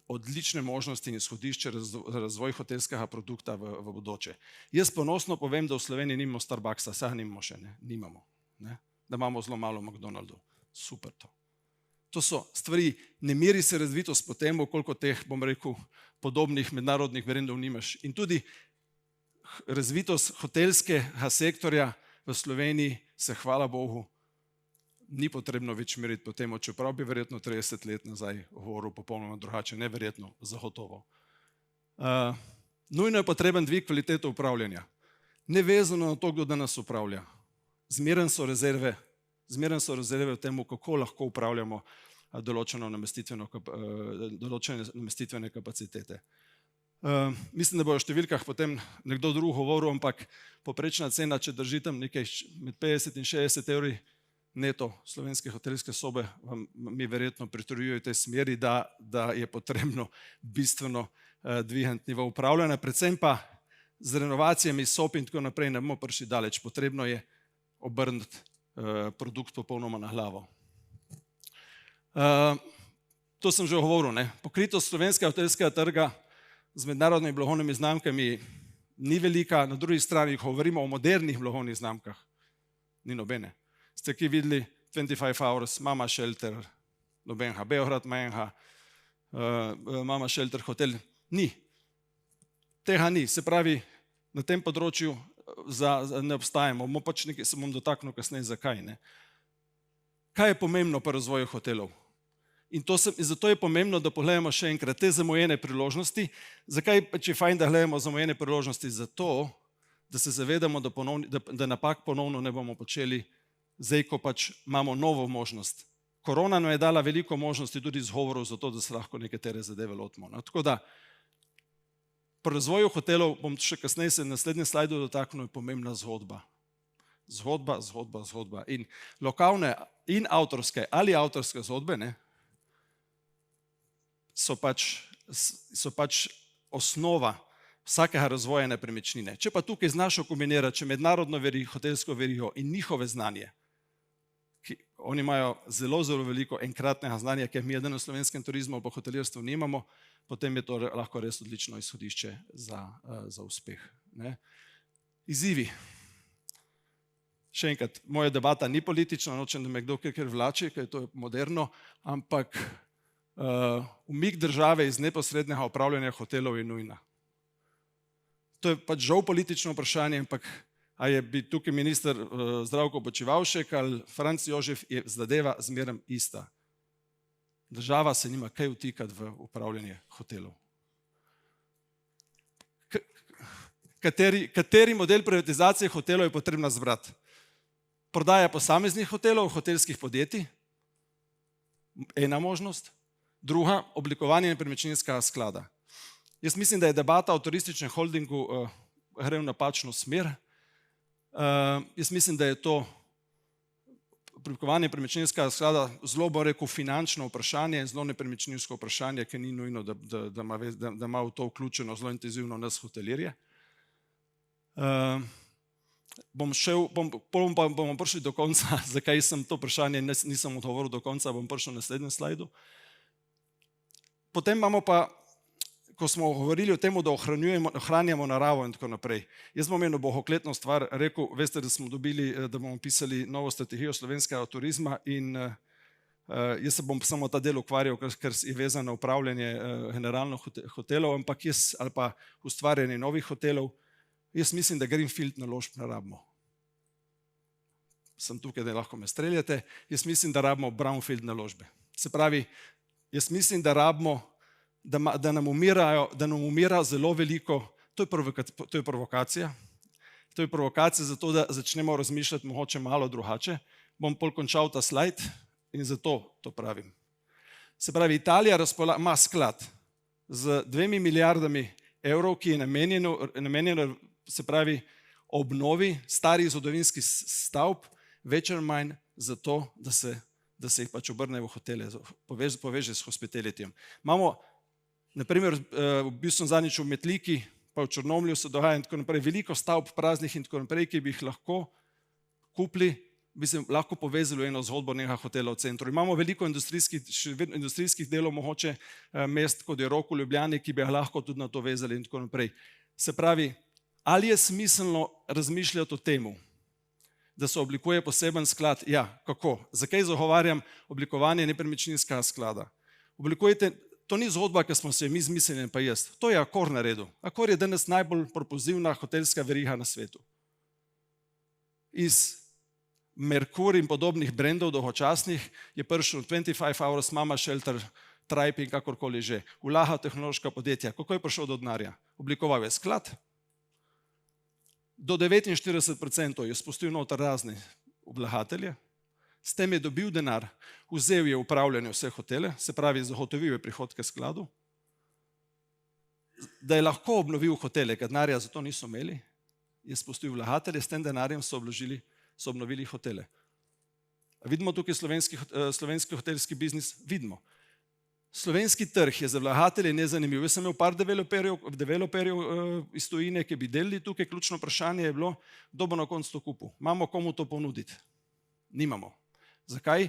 odlične možnosti in izhodišče za razvoj hotelskega produkta v bodoče. Jaz ponosno povem, da v Sloveniji nimamo Starbucksa, saj nimamo še, nimamo. Ne? Da imamo zelo malo McDonaldov. Super to. To so stvari, ne meri se razvitost po tem, koliko teh, bom rekel, podobnih mednarodnih brendov nimaš. In tudi razvitost hotelskega sektorja v Sloveniji se, hvala Bogu, ni potrebno več meriti po tem, čeprav bi verjetno 30 let nazaj govoril popolnoma drugače, neverjetno, zagotovo. Nujno je potreben dvig kvalitete upravljanja. Nevezano na to, kdo danes upravlja. Zmeraj so rezerve v tem, kako lahko upravljamo določene namestitvene kapacitete. Mislim, da bo v številkah potem nekdo drug govoril, ampak poprečna cena, če drži tam nekaj med 50 in 60 evri neto slovenske hotelske sobe, mi verjetno pritrjujejo v tej smeri, da je potrebno bistveno dvigati nivo upravljanja, predvsem pa z renovacijami sob in tako naprej ne bomo prišli daleč, potrebno je obrniti produkt popolnoma na glavo. To sem že govoril, ne? Pokritost slovenskega hotelskega trga z mednarodnimi blagovnimi znamkami ni velika, na drugi strani govorimo o modernih blagovnih znamkah, ni nobene. Ste ki videli 25 Hours, Mama Shelter, nobenega, Beograd menja, Mama Shelter hotel, ni. Tega ni, se pravi, na tem področju ne obstajamo, pač nekaj se bom dotaknil kasneje, zakaj. Ne? Kaj je pomembno pri razvoju hotelov? In zato je pomembno, da pogledamo še enkrat te zamujene priložnosti. Zakaj pač je fajn, da gledamo zamujene priložnosti? Zato, da se zavedamo, da napak ponovno ne bomo počeli, zdaj, ko pač imamo novo možnost. Korona nam je dala veliko možnosti tudi izgovorov za to, da se lahko nekatere zadeve lotimo. No? Tako da, pri razvoju hotelov, bom še kasneje se na naslednjem slajdu dotaknil, je pomembna zgodba. Zgodba. In lokalne in avtorske ali avtorske zgodbe, ne, so pač osnova vsakega razvoja nepremičnine. Če pa tukaj znaš kombinirati, če mednarodno hotelsko verigo in njihove znanje, oni imajo zelo, zelo veliko enkratnega znanja, ker mi danes v slovenskem turizmu pa hotelirstvu nimamo, potem je to lahko res odlično izhodišče za uspeh. Ne? Izzivi. Še enkrat, moja debata ni politična, nočem, da me kdo kjer vlači, ker to je moderno, ampak umik države iz neposrednega upravljanja hotelov je nujna. To je pač žal politično vprašanje, ampak a je bi tukaj minister Zdravko Počivalšek ali Franc Jožef, je zadeva zmeraj ista. Država se nima kaj vtikati v upravljanje hotelov. Kateri model privatizacije hotelov je potrebno zbrati? Prodaja posameznih hotelov, hotelskih podjetij, ena možnost. Druga, oblikovanje nepremičninskega sklada. Jaz mislim, da je debata o turističnem holdingu gre v napačno smer. Jaz mislim, da je to oblikovanje nepremičninskega sklada zelo, bo rekel, finančno vprašanje, zelo nepremičninsko vprašanje, ki ni nujno, da ima v to vključeno zelo intenzivno nas hotelirje. Bomo prišli do konca, zakaj sem to vprašanje, nisem odgovoril do konca, bom prišel na naslednjem slajdu. Potem imamo pa, ko smo govorili o tem, da ohranjamo naravo in tako naprej. Jaz bom eno bohokletno stvar rekel, veste, da smo dobili, da bomo pisali novo strategijo slovenskega turizma in jaz se bom samo ta del ukvarjal, ker je vezan na upravljanje generalno hotelov, ampak jaz, ali pa ustvarjanje novih hotelov, jaz mislim, da greenfield naložb ne rabimo. Sem tukaj, da lahko me streljate, jaz mislim, da rabimo brownfield naložbe. Se pravi, jaz mislim, da rabimo, da nam umira zelo veliko, to je provokacija. To je provokacija zato, da začnemo razmišljati mogoče malo drugače. Bom pol končal ta slajd in zato to pravim. Se pravi, Italija ima sklad z 2 milijardami evrov, ki je namenjeno, se pravi, obnovi starih zgodovinskih stavb, več ali manj zato, da se jih pač obrne v hotele, poveže s hospitalitijem. Imamo, naprimer, bil sem zadnjič v Metliki, pa v Črnomlju se dogaja in tako naprej, veliko stavb praznih in tako naprej, ki bi jih lahko kupili, bi se lahko povezali v eno zgodbo nekega hotela v centru. Imamo veliko industrijskih delov, mogoče mest, kot je Rok v Ljubljani, ki bi jih lahko tudi na to vezali in tako naprej. Se pravi, ali je smiselno razmišljati o temu, da se oblikuje poseben sklad? Ja, kako? Zakaj zagovarjam oblikovanje nepremičninskega sklada? Oblikujete, to ni zgodba, ki smo se mi zmislili, pa jaz. To je Accor naredil. Accor je danes najbolj propulzivna hotelska veriga na svetu. Iz Merkur in podobnih brendov dolgočasnih je prišel 25 Hours, Mama Shelter, Tribe in kakorkoli že. Vlaga v tehnološka podjetja. Kako je prišel do denarja? Oblikoval je sklad. Do 49% je spustil noter razne vlagatelje, s tem je dobil denar, vzel je upravljanje vse hotele, se pravi, zagotovil je prihodke skladu da je lahko obnovil hotele, ker denarja za to niso imeli, je spustil vlagatelje, s tem denarjem so obnovili hotele. A vidimo tukaj slovenski hotelski biznis? Vidimo. Slovenski trg je za vlagatelje nezanimiv. Jaz sem imel par developerjev iz tujine, ki bi delili tukaj, ključno vprašanje je bilo, kdo bo na koncu to kupil. Imamo komu to ponuditi? Nimamo. Zakaj?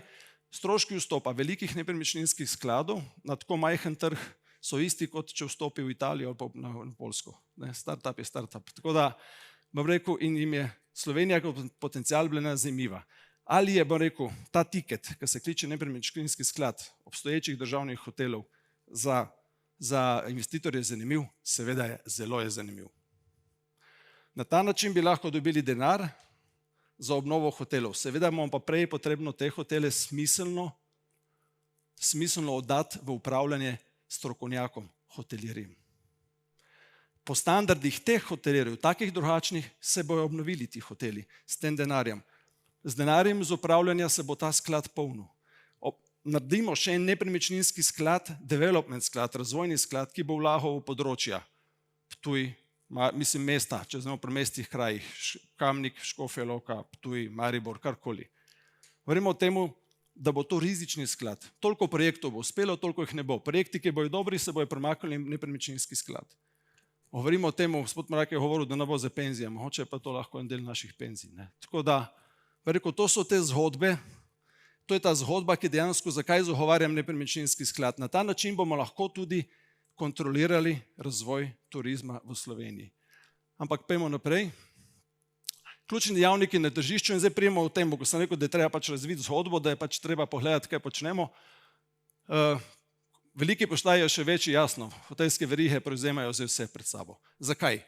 Stroški vstopa velikih nepremičninskih skladov na tako majhen trg so isti, kot če vstopi v Italijo ali na Poljsko. Startup je startup. Tako da, bom rekel, in jim je Slovenija kot potencial bila zanimiva. Ali je, bom rekel, ta tiket, ki se kliče nepremičninski sklad obstoječih državnih hotelov za investitorje zanimiv? Seveda je, zelo je zanimiv. Na ta način bi lahko dobili denar za obnovo hotelov. Seveda bomo pa prej potrebno te hotele smiselno oddati v upravljanje strokovnjakom, hotelirjem. Po standardih teh hotelirjev, takih drugačnih, se bojo obnovili ti hoteli s tem denarjem. Z denarjem z upravljanja se bo ta sklad polnil. Naredimo še en nepremičninski sklad, development sklad, razvojni sklad, ki bo vlagal v področja Ptuj, mislim mesta, če znamo pri mestih krajih, Kamnik, Škofja Loka, Ptuj, Maribor, karkoli. Govorimo o temu, da bo to rizični sklad. Toliko projektov bo uspelo, toliko jih ne bo. Projekti, ki bojo dobri, se bojo premaknili v nepremičninski sklad. Govorimo o temu, gospod Mrak je govoril, da ne bo za penzije, mogoče pa to lahko en del naših penzij. Tako da, rekel, to so te zgodbe, to je ta zgodba, ki dejansko, zakaj zagovarjam nepremičninski sklad. Na ta način bomo lahko tudi kontrolirali razvoj turizma v Sloveniji. Ampak pojmo naprej. Ključni dejavniki na tržišču in zdaj prijemo v tem, ko sem rekel, da je treba pač razviti zgodbo, da je pač treba pogledati, kaj počnemo. Veliki postajajo še večji, jasno, hotelske verige prevzemajo zdaj vse pred sabo. Zakaj?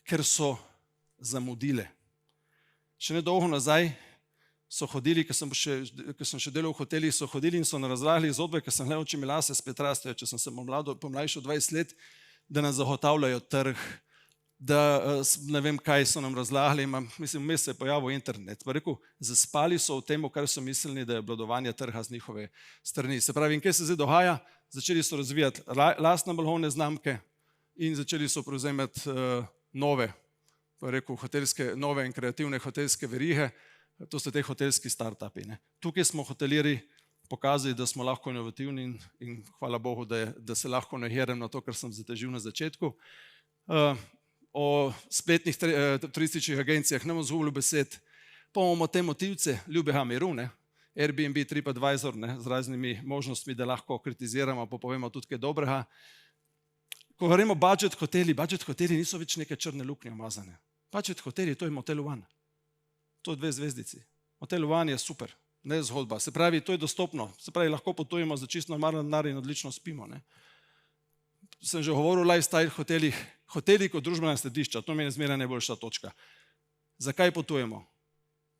Ker so zamudile. Še nedolgo nazaj so hodili, ko sem še delal v hotelih, so hodili in so nam razlagali zgodbe, ker sem gledal, če mi lase spet rastejo, če sem se pomlajšal 20 let, da nam zagotavljajo trg, da ne vem, kaj so nam razlagali, mislim, vmes se je pojavil internet. Pa rekel, zaspali so v tem, kar so mislili, da je obvladovanje trga z njihove strani. Se pravi, in kaj se zdaj dogaja? Začeli so razvijati lastne blagovne znamke in začeli so prevzemati nove in kreativne hotelske verige, to so te hotelski startupi. Tukaj smo hotelirji pokazali, da smo lahko inovativni in hvala Bogu, da se lahko naherem na to, kar sem zatežil na začetku. O spletnih turističnih agencijah ne bom zgubil besed, pa imamo te motivce ljubega miru, Airbnb, TripAdvisor, z raznimi možnostmi, da lahko kritiziramo, pa povemo tudi kaj dobrega. Ko govorimo budget hoteli niso več neke črne luknje umazane. Budget hoteli, to je Motel One. To je 2 zvezdici. Motel One je super, ne zgodba. Se pravi, to je dostopno. Se pravi, lahko potujemo za čisto normalen denar in odlično spimo. Sem že govoril o lifestyle hotelih. Hoteli kot družbena središča, to mi je zmeraj najboljša točka. Zakaj potujemo?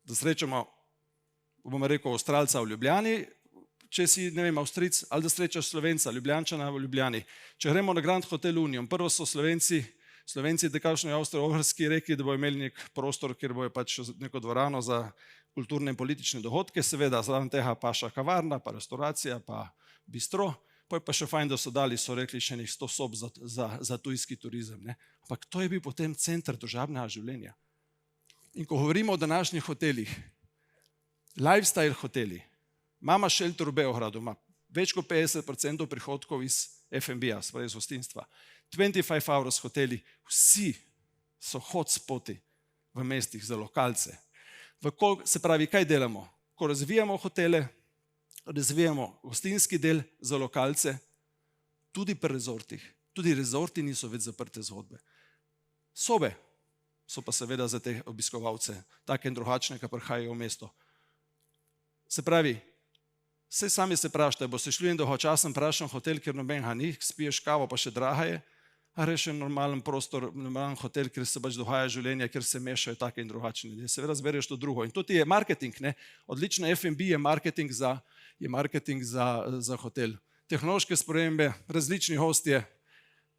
Da srečamo, bomo rekel, Avstralca v Ljubljani, če si, ne vem, Avstrijc, ali da srečaš Slovenca, Ljubljančana v Ljubljani. Če gremo na Grand Hotel Union, prvo so Slovenci, da kakšno je Avstro-Ogrski rekli, da bojo imeli nek prostor, kjer bojo pač neko dvorano za kulturne in politične dogodke, seveda zraven tega paša kavarna, pa restauracija, pa bistro, pa je pa še fajn, da so dali, so rekli, še nek 100 sob za tujski turizem. Ampak to je bil potem center družabnega življenja. In ko govorimo o današnjih hotelih, lifestyle hoteli, Mama Shelter v Beogradu ima več kot 50% prihodkov iz F&B-ja, iz gostinstva. 25 Hours hoteli, vsi so hotspoti v mestih za lokalce. Se pravi, kaj delamo? Ko razvijamo hotele, razvijamo gostinski del za lokalce, tudi pri rezortih. Tudi rezorti niso več zaprte zgodbe. Sobe so pa seveda za te obiskovalce, take in drugačne, ki prihajajo v mesto. Se pravi, vse sami se vprašajte, boste šli in dolgočasen vprašan hotel, kjer nobenega ni, spiješ kavo, pa še draga je, a reš en normalen prostor, normalen hotel, kjer se pač dogaja življenje, kjer se mešajo take in drugačne ljudje. Seveda zbereš to drugo. In to ti je marketing, odlično F&B je marketing za hotel. Tehnološke spremembe, različni hostje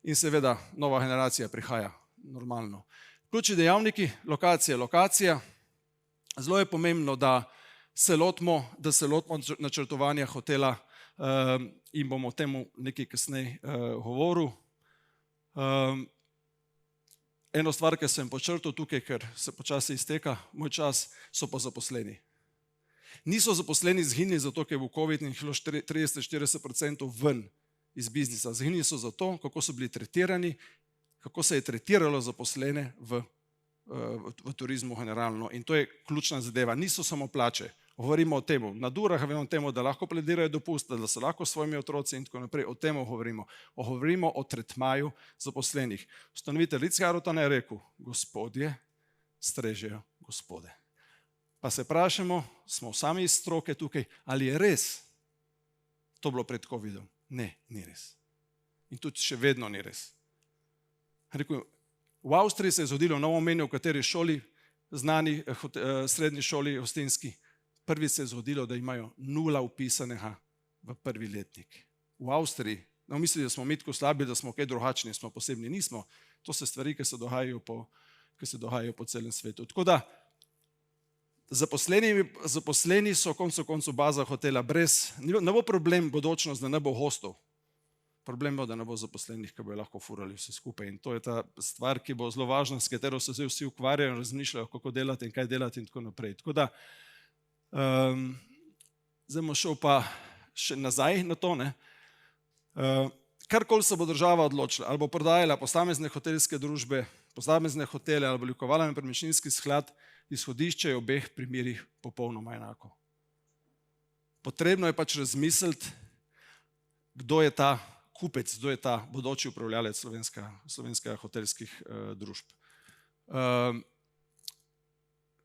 in seveda nova generacija prihaja normalno. Ključni dejavniki, lokacija. Zelo je pomembno, da se lotimo načrtovanja hotela in bomo o tem nekaj kasneje govoril. Eno stvar, ki sem počrtal tukaj, ker se počasi izteka moj čas, so pa zaposleni. Niso zaposleni zginili zato, ker je bil COVID in šlo 30-40% ven iz biznisa. Zginili so zato, kako so bili tretirani, kako se je tretiralo zaposlene v turizmu generalno. In to je ključna zadeva. Niso samo plače. Govorimo o tem, na durah govorimo o tem, da lahko pledirajo dopust, da so lahko s svojimi otroci in tako naprej. O tem govorimo. Govorimo o tretmaju zaposlenih. Ustanovitelj Ritz-Carltona je rekel, gospodje strežejo gospode. Pa se vprašamo, smo sami iz stroke tukaj, ali je res to bilo pred COVID-om? Ne, ni res. In tudi še vedno ni res. Rekel, v Avstriji se je zgodilo novo meni, v kateri šoli, znani srednji šoli gostinski, prvi se je zgodilo, da imajo 0 upisanega v prvi letnik. V Avstriji, mislili, da smo mi tako slabi, da smo kaj drugačni, smo posebni, nismo. To so stvari, ki se dogajajo po celem svetu. Tako da, zaposleni so koncu baza hotela brez, ne bo problem bodočnost, da ne bo hostov. Problem bo, da ne bo zaposlenih, ki bojo lahko furali vse skupaj. In to je ta stvar, ki bo zelo važna, s katero se vsi ukvarjajo in razmišljajo, kako delati in kaj delati in tako naprej. Tako da, zdaj bomo šel pa še nazaj na to. Karkoli se bo država odločila, ali bo prodajala posamezne hotelske družbe, posamezne hotele, ali bo oblikovala nepremičninski sklad, izhodišče je v obeh primerih popolnoma enako. Potrebno je pač razmisliti, kdo je ta kupec, kdo je ta bodoči upravljalec slovenskega hotelskih družb.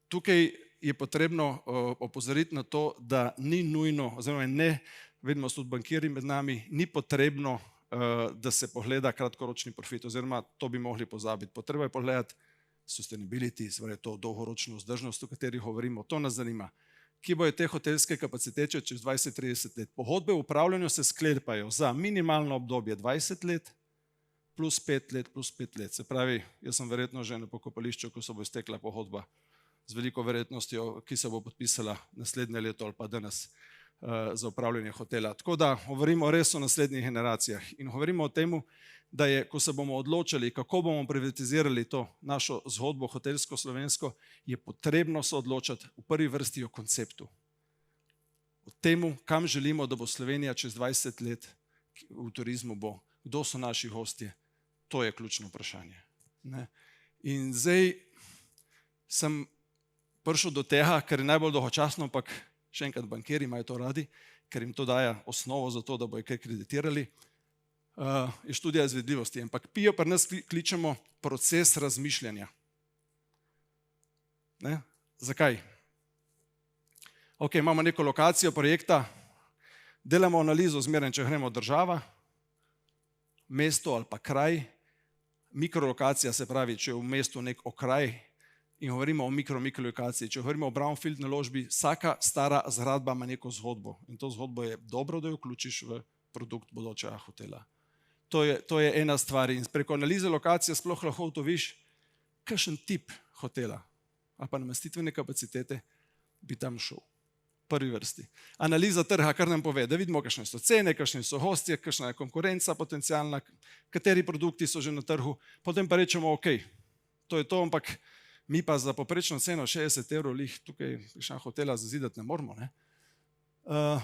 Tukaj je potrebno opozoriti na to, da ni nujno, oziroma ne, vidimo tudi bankirji med nami, ni potrebno, da se pogleda kratkoročni profit, oziroma to bi mogli pozabiti. Potrebno je pogledati sustainability, seveda to dolgoročno vzdržnost, o kateri govorimo, to nas zanima. Kje bojo te hotelske kapacitete čez 20-30 let? Pogodbe v upravljanju se sklepajo za minimalno obdobje 20 let, plus 5 let, plus 5 let. Se pravi, jaz sem verjetno že na pokopališču, ko se bo iztekla pogodba z veliko verjetnostjo, ki se bo podpisala naslednje leto ali pa danes za upravljanje hotela. Tako da govorimo res o naslednjih generacijah in govorimo o tem, da je, ko se bomo odločili, kako bomo privatizirali to našo zgodbo hotelsko slovensko, je potrebno se odločiti v prvi vrsti o konceptu. O tem, kam želimo, da bo Slovenija čez 20 let v turizmu bo, kdo so naši gostje, to je ključno vprašanje. In zdaj sem prišel do tega, kar je najbolj dolgočasno, ampak še enkrat bankirji imajo to radi, ker jim to daje osnovo za to, da bojo kaj kreditirali, je študija izvedljivosti. Ampak pijo pri nas kličemo proces razmišljanja. Zakaj? Ok, imamo neko lokacijo projekta, delamo analizo zmeraj, če gremo država, mesto ali pa kraj, mikrolokacija, se pravi, če je v mestu nek okraj, in govorimo o mikrolokaciji. Če govorimo o brownfield naložbi, vsaka stara zgradba ima neko zgodbo. In to zgodbo je dobro, da jo vključiš v produkt bodočega hotela. To je ena stvar. In preko analize lokacije sploh lahko ugotoviš, kakšen tip hotela ali pa namestitvene kapacitete bi tam šel. V prvi vrsti. Analiza trga, kar nam pove, da vidimo, kakšne so cene, kakšne so gostje, kakšna je konkurenca potencialna, kateri produkti so že na trgu. Potem pa rečemo, ok, to je to, ampak mi pa za poprečno ceno 60 evrov lih tukaj hotela zazidati ne moramo.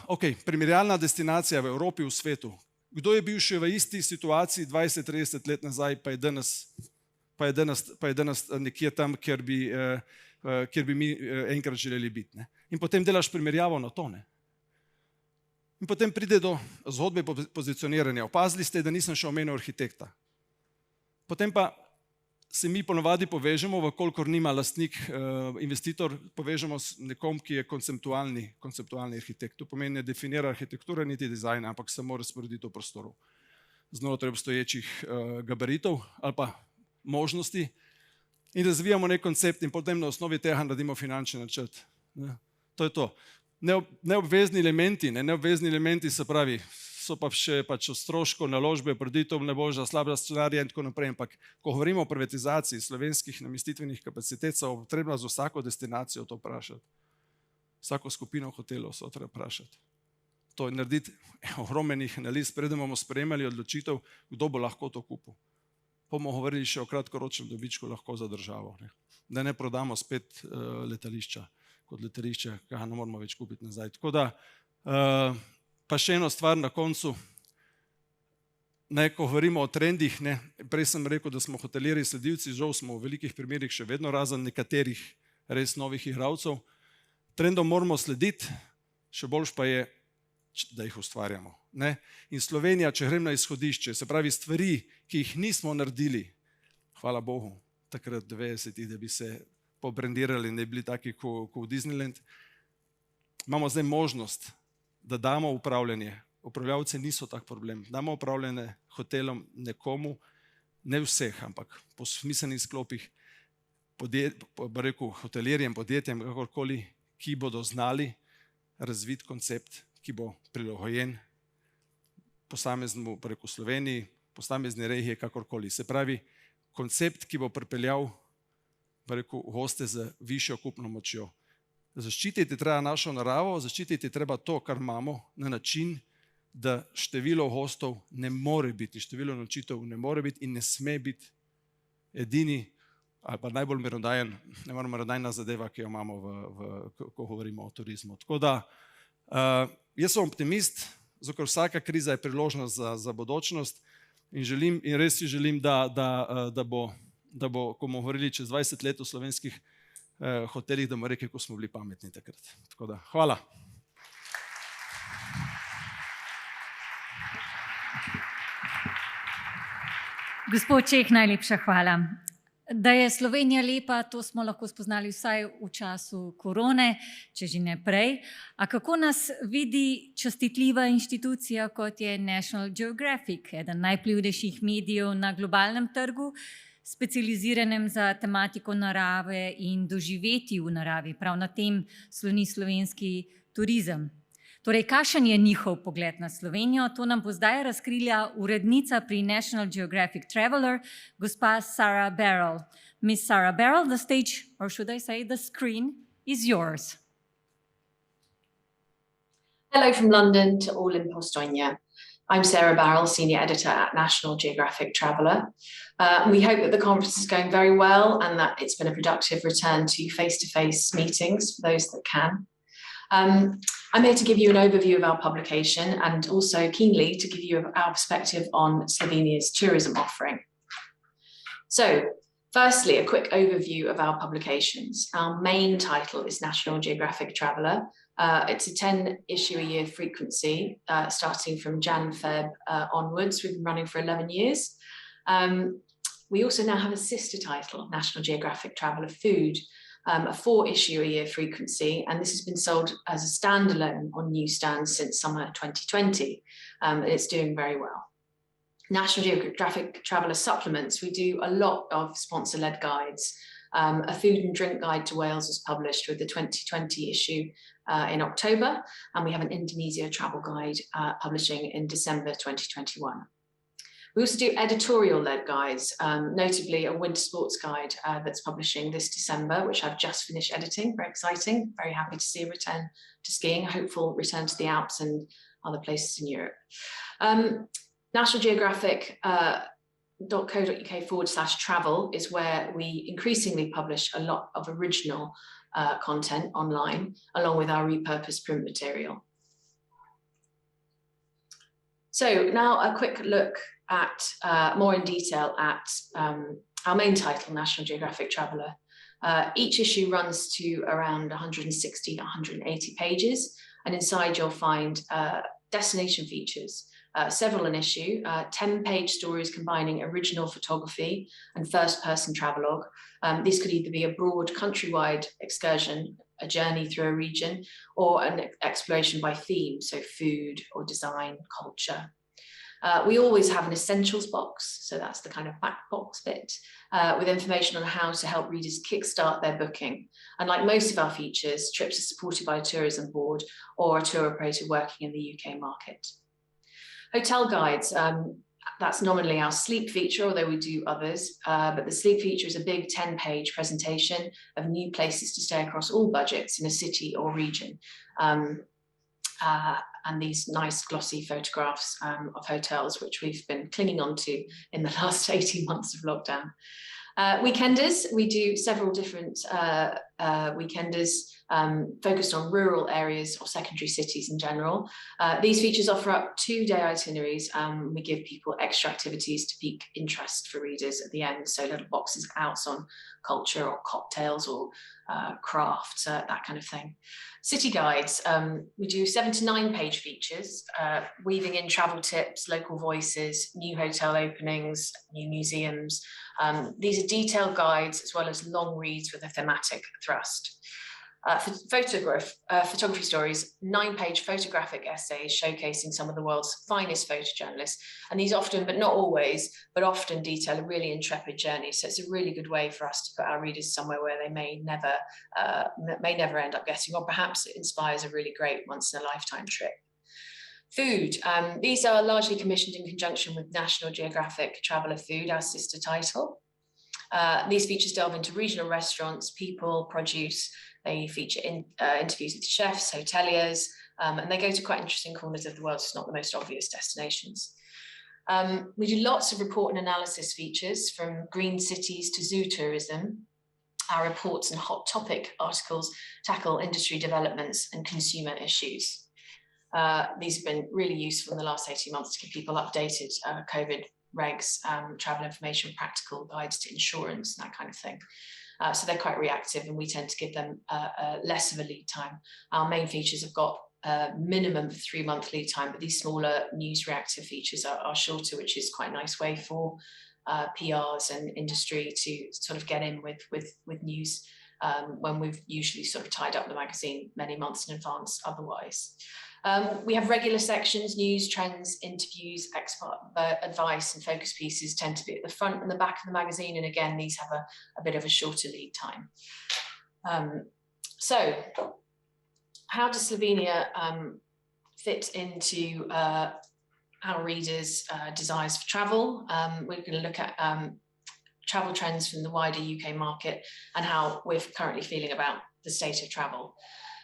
Ok, primerjalna destinacija v Evropi, v svetu. Kdo je bil še v isti situaciji 20-30 let nazaj, pa je danes nekje tam, kjer bi mi enkrat želeli biti. In potem delaš primerjavo na to. In potem pride do zgodbe pozicioniranja. Opazili ste, da nisem še omenil arhitekta. Potem pa se mi ponovadi povežemo, vkolikor nima lastnik, investitor, povežemo s nekom, ki je konceptualni arhitekt. To pomeni, ne definira arhitekture niti dizajna, ampak samo razporeditev prostorov znotraj obstoječih gabaritov ali pa možnosti in razvijamo nek koncept in potem na osnovi tega naredimo finančni načrt. To je to. Neobvezni elementi, se pravi, so pa še stroško naložbe, preditev ne bo že slabša scenarija in tako naprej. Ampak, ko govorimo o privatizaciji slovenskih namestitvenih kapacitet, se bo potrebno za vsako destinacijo to vprašati. Vsako skupino hotelov se treba vprašati. To je narediti ogromenih analiz, preden bomo sprejemali odločitev, kdo bo lahko to kupil. bomo govorili še o kratkoročnem dobičku lahko za državo. Ne. Da ne prodamo spet letališča kot letališče, ki ga ne moramo več kupiti nazaj. Tako da, pa še eno stvar na koncu, ko govorimo o trendih, ne, prej sem rekel, da smo hotelirji sledilci, žal smo v velikih primerih še vedno razen nekaterih res novih igralcev. Trendom moramo slediti, še boljš pa je, da jih ustvarjamo. Ne? In Slovenija, če grem na izhodišče, se pravi stvari, ki jih nismo naredili, hvala Bogu, takrat 90-ih, da bi se pobrendirali, ne bili taki kot v Disneyland, imamo zdaj možnost, da damo upravljanje. Upravljavci niso tak problem. Damo upravljanje hotelom nekomu, ne vseh, ampak po smiselnih sklopih, hotelirjem, podjetjem, kakorkoli, ki bodo znali razviti koncept, ki bo prilagojen posameznemu, preko Sloveniji, posamezni regiji, kakorkoli. Se pravi, koncept, ki bo pripeljal goste z višjo kupno močjo. Zaščititi treba našo naravo, zaščititi treba to, kar imamo, na način, da število gostov ne more biti, število nočitev ne more biti in ne sme biti edini ali pa najbolj merodajna zadeva, ki jo imamo, ko govorimo o turizmu. Tako da, jaz sem optimist, zato vsaka kriza je priložnost za bodočnost in res si želim, da bo, ko bomo govorili čez 20 let v slovenskih hotelih, da bomo rekli, ko smo bili pametni takrat. Tako da, hvala. Gospod Čeh, najlepša hvala. Da je Slovenija lepa, to smo lahko spoznali vsaj v času korone, če že ne prej. A kako nas vidi častitljiva inštitucija, kot je National Geographic, eden najvplivnejših medijev na globalnem trgu, specializiranem za tematiko narave in doživeti v naravi. Prav na tem sloni slovenski turizem. Torej, kakšen je njihov pogled na Slovenijo? To nam bo zdaj razkrila urednica pri National Geographic Traveler, gospa Sarah Barrell. Miss Sarah Barrell, the stage, or should I say the screen, is yours. Hello from London to all in Postojna. I'm Sarah Barrell, Senior Editor at National Geographic Traveller. We hope that the conference is going very well and that it's been a productive return to face-to-face meetings for those that can. I'm here to give you an overview of our publication and also keenly to give you our perspective on Slovenia's tourism offering. So, firstly, a quick overview of our publications. Our main title is National Geographic Traveller. It's a 10-issue-a-year frequency, starting from Jan-Feb onwards. We've been running for 11 years. We also now have a sister title, National Geographic Traveller Food, a 4-issue-a-year frequency, and this has been sold as a standalone on newsstands since summer 2020. It's doing very well. National Geographic Traveller Supplements, we do a lot of sponsor-led guides. A food and drink guide to Wales was published with the 2020 issue in October, and we have an Indonesia travel guide publishing in December 2021. We also do editorial-led guides, notably a winter sports guide that's publishing this December, which I've just finished editing. Very exciting. Very happy to see a return to skiing, a hopeful return to the Alps and other places in Europe. National Geographic.co.uk/travel is where we increasingly publish a lot of original content online, along with our repurposed print material. So now a quick look at more in detail at our main title, National Geographic Traveller. Each issue runs to around 160 to 180 pages, and inside you'll find destination features, several an issue, 10-page stories combining original photography and first-person travelogue. This could either be a broad countrywide excursion, a journey through a region, or an exploration by theme, so food or design, culture. We always have an essentials box, so that's the kind of back box bit, with information on how to help readers kickstart their booking. And like most of our features, trips are supported by a tourism board or a tour operator working in the UK market. Hotel guides, that's nominally our sleep feature, although we do others, but the sleep feature is a big 10-page presentation of new places to stay across all budgets in a city or region. and these nice glossy photographs of hotels, which we've been clinging on to in the last 18 months of lockdown. Weekenders, we do several different weekenders focused on rural areas or secondary cities in general. These features offer up 2-day itineraries. We give people extra activities to pique interest for readers at the end, so little boxes out on culture or cocktails or crafts, that kind of thing. City guides, we do 7 to 9 page features, weaving in travel tips, local voices, new hotel openings, new museums. These are detailed guides as well as long reads with a thematic thrust. For photography stories, 9-page photographic essays showcasing some of the world's finest photojournalists. And these often, but not always, but often detail a really intrepid journey. So it's a really good way for us to put our readers somewhere where they may never end up getting, or perhaps it inspires a really great once-in-a-lifetime trip. Food. These are largely commissioned in conjunction with National Geographic Traveller Food, our sister title. These features delve into regional restaurants, people, produce. They feature interviews with chefs, hoteliers, and they go to quite interesting corners of the world, just not the most obvious destinations. We do lots of report and analysis features, from green cities to zoo tourism. Our reports and hot topic articles tackle industry developments and consumer issues. These have been really useful in the last 18 months to keep people updated, COVID regs, travel information, practical guides to insurance, and that kind of thing. So they're quite reactive, and we tend to give them less of a lead time. Our main features have got a minimum of 3-month lead time, but these smaller news reactive features are shorter, which is quite a nice way for PRs and industry to sort of get in with news when we've usually sort of tied up the magazine many months in advance otherwise. We have regular sections, news, trends, interviews, expert advice, and focus pieces tend to be at the front and the back of the magazine. And again, these have a bit of a shorter lead time. So how does Slovenia fit into our readers' desires for travel? We're going to look at travel trends from the wider UK market and how we're currently feeling about the state of travel.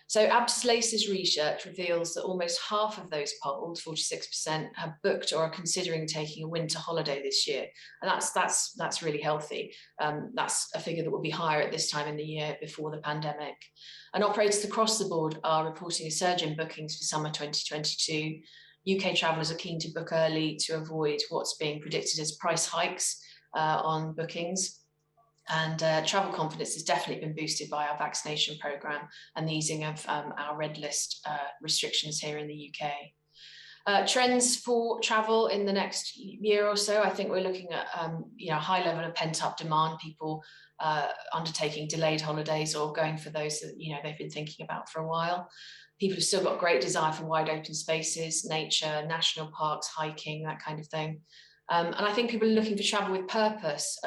So Absalace's research reveals that almost half of those polled, 46%, have booked or are considering taking a winter holiday this year. And that's really healthy. That's a figure that will be higher at this time in the year before the pandemic. And operators across the board are reporting a surge in bookings for summer 2022. UK travellers are keen to book early to avoid what's being predicted as price hikes on bookings. And travel confidence has definitely been boosted by our vaccination programme and the easing of our red list restrictions here in the UK. Trends for travel in the next year or so, I think we're looking at a high level of pent-up demand, people undertaking delayed holidays or going for those that they've been thinking about for a while. People have still got great desire for wide open spaces, nature, national parks, hiking, that kind of thing. And I think people are looking for travel with purpose.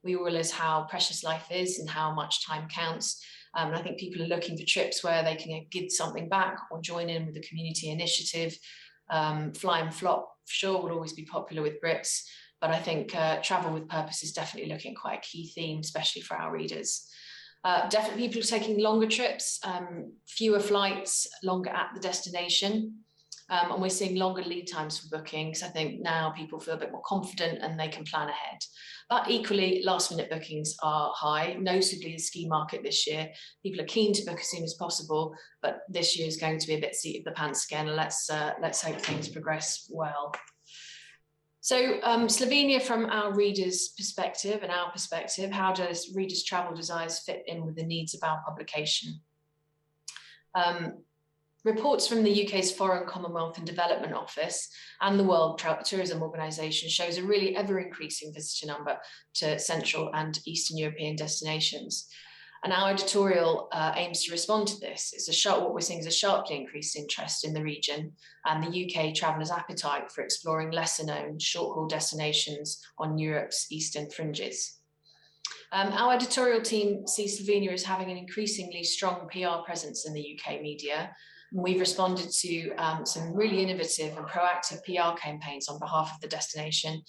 We all realize how precious life is and how much time counts. And I think people are looking for trips where they can give something back or join in with the community initiative. Fly and flop, sure, will always be popular with Brits, but I think travel with purpose is definitely looking quite a key theme, especially for our readers. Definitely people are taking longer trips, fewer flights, longer at the destination. And we're seeing longer lead times for bookings. I think now people feel a bit more confident and they can plan ahead. But equally, last-minute bookings are high, notably the ski market this year. People are keen to book as soon as possible, but this year is going to be a bit seat of the pants again. Let's hope things progress well. So Slovenia, from our readers' perspective and our perspective, how does readers' travel desires fit in with the needs of our publication? Reports from the UK's Foreign, Commonwealth and Development Office and the World Tourism Organization shows a really ever-increasing visitor number to Central and Eastern European destinations. And our editorial aims to respond to this. What we're seeing is a sharply increased interest in the region and the UK travellers' appetite for exploring lesser-known short-haul destinations on Europe's eastern fringes. Our editorial team sees Slovenia as having an increasingly strong PR presence in the UK media. We've responded to some really innovative and proactive PR campaigns on behalf of the destination.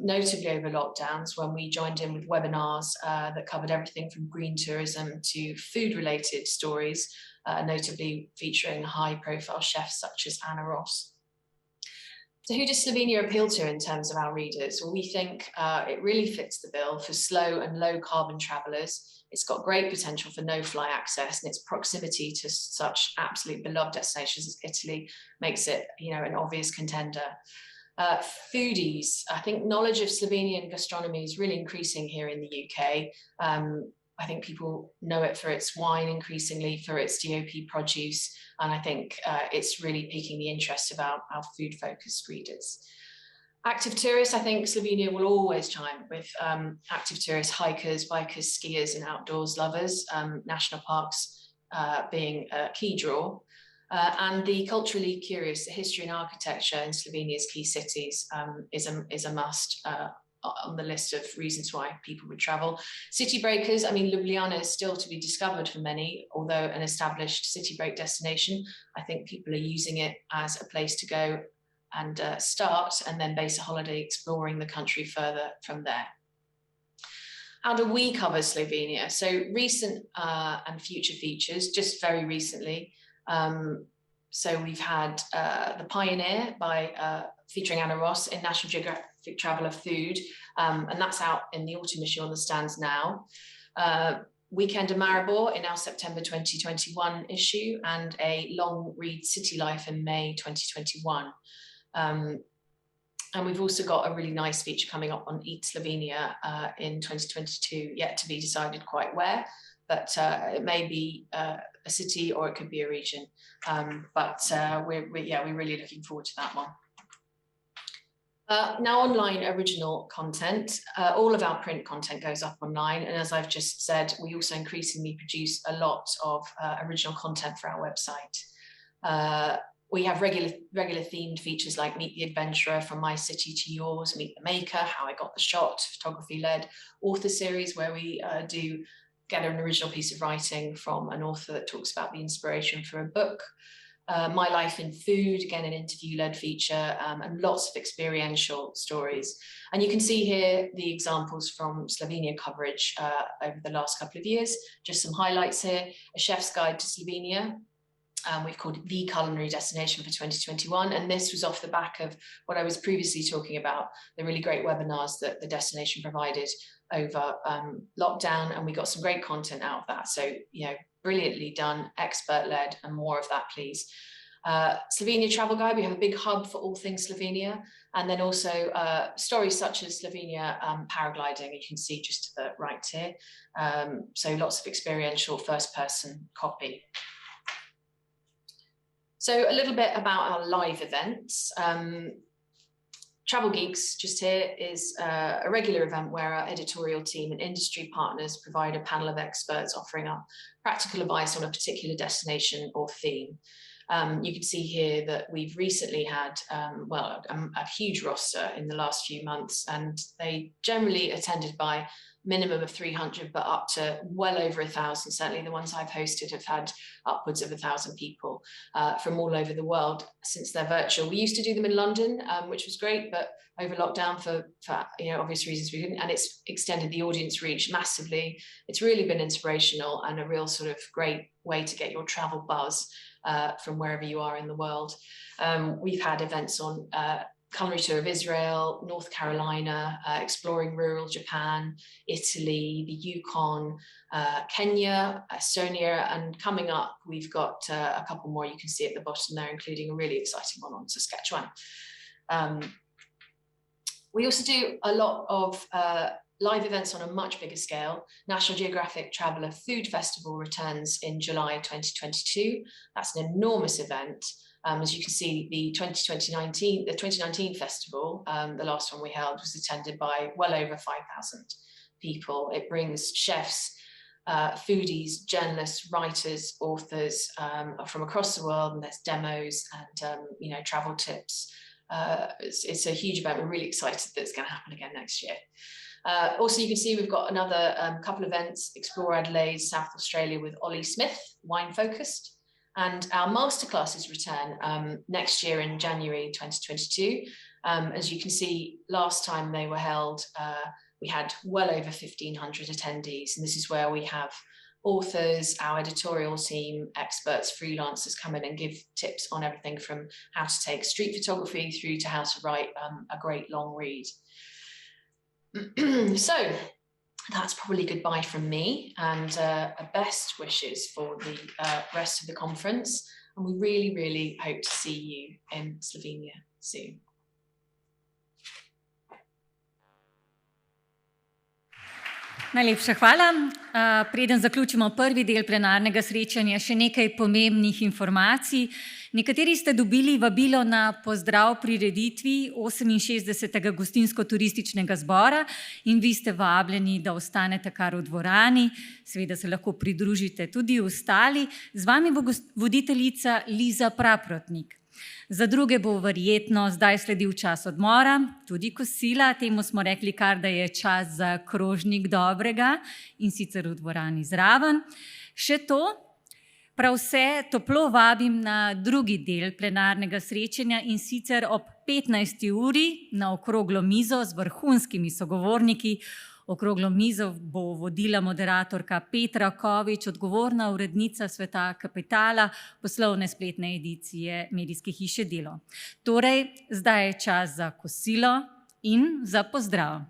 notably over lockdowns when we joined in with webinars that covered everything from green tourism to food-related stories, notably featuring high-profile chefs such as Anna Ross. So who does Slovenia appeal to in terms of our readers? Well, we think it really fits the bill for slow and low carbon travellers. It's got great potential for no-fly access, and its proximity to such absolute beloved destinations as Italy makes it, an obvious contender. Foodies, I think knowledge of Slovenian gastronomy is really increasing here in the UK. I think people know it for its wine, increasingly for its DOP produce, and I think it's really piquing the interest of our food-focused readers. Active tourists, I think Slovenia will always chime with active tourists, hikers, bikers, skiers, and outdoors lovers, national parks being a key draw. And the culturally curious, the history and architecture in Slovenia's key cities is a must on the list of reasons why people would travel. City breakers, Ljubljana is still to be discovered for many, although an established city break destination. I think people are using it as a place to go and start and then base a holiday exploring the country further from there. How do we cover Slovenia? So recent and future features, just very recently. So we've had The Pioneer by featuring Anna Ross in National Geographic Traveller Food, and that's out in the autumn issue on the stands now. Weekend of Maribor in our September 2021 issue, and a long read City Life in May 2021. And we've also got a really nice feature coming up on Eat Slovenia in 2022, yet to be decided quite where, but it may be a city or it could be a region. But we're really looking forward to that one. Now, online original content. All of our print content goes up online, and as I've just said, we also increasingly produce a lot of original content for our website. We have regular themed features like Meet the Adventurer, From My City to Yours, Meet the Maker, How I Got the Shot, photography-led author series, where we do get an original piece of writing from an author that talks about the inspiration for a book. My Life in Food, again, an interview-led feature, and lots of experiential stories. And you can see here the examples from Slovenia coverage over the last couple of years. Just some highlights here: A Chef's Guide to Slovenia. We've called it the culinary destination for 2021. And this was off the back of what I was previously talking about, the really great webinars that the destination provided over lockdown. And we got some great content out of that. So, brilliantly done, expert-led, and more of that, please. Slovenia Travel Guide, we have a big hub for all things Slovenia, and then also stories such as Slovenia paragliding, you can see just to the right here. So lots of experiential first-person copy. So a little bit about our live events. Travel Geeks, just here, is a regular event where our editorial team and industry partners provide a panel of experts offering up practical advice on a particular destination or theme. You can see here that we've recently had, a huge roster in the last few months, and they generally attended by minimum of 300, but up to well over 1,000. Certainly the ones I've hosted have had upwards of 1,000 people from all over the world since they're virtual. We used to do them in London, which was great, but over lockdown for obvious reasons we didn't, and it's extended the audience reach massively. It's really been inspirational and a real sort of great way to get your travel buzz from wherever you are in the world. We've had events on culinary tour of Israel, North Carolina, exploring rural Japan, Italy, the Yukon, Kenya, Estonia, and coming up, we've got a couple more you can see at the bottom there, including a really exciting one on Saskatchewan. We also do a lot of live events on a much bigger scale. National Geographic Traveller Food Festival returns in July 2022. That's an enormous event. As you can see, the 2019 festival, the last one we held, was attended by well over 5,000 people. It brings chefs, foodies, journalists, writers, authors from across the world, and there's demos and travel tips. It's a huge event. We're really excited that it's going to happen again next year. Also, you can see we've got another couple of events: Explore Adelaide, South Australia with Ollie Smith, wine focused. And our masterclasses return next year in January 2022. As you can see, last time they were held, we had well over 1,500 attendees, and this is where we have authors, our editorial team, experts, freelancers come in and give tips on everything from how to take street photography through to how to write a great long read. So that's probably goodbye from me, and best wishes for the rest of the conference. And we really, really hope to see you in Slovenia soon. Najlepša hvala. Preden zaključimo prvi del plenarnega srečanja, še nekaj pomembnih informacij. Nekateri ste dobili vabilo na pozdrav prireditvi 68. gostinsko-turističnega zbora in vi ste vabljeni, da ostanete kar v dvorani. Seveda se lahko pridružite tudi ostali. Z vami bo voditeljica Liza Praprotnik. Za druge bo verjetno zdaj sledil čas odmora, tudi kosila. Temu smo rekli kar, da je čas za krožnik dobrega in sicer v dvorani zraven. Še to, prav vse toplo vabim na drugi del plenarnega srečanja in sicer ob 15. uri na okroglo mizo z vrhunskimi sogovorniki. Okroglo mizo bo vodila moderatorka Petra Kovič, odgovorna urednica Sveta kapitala, poslovne spletne edicije medijske hiše Delo. Torej, zdaj je čas za kosilo in za pozdrav.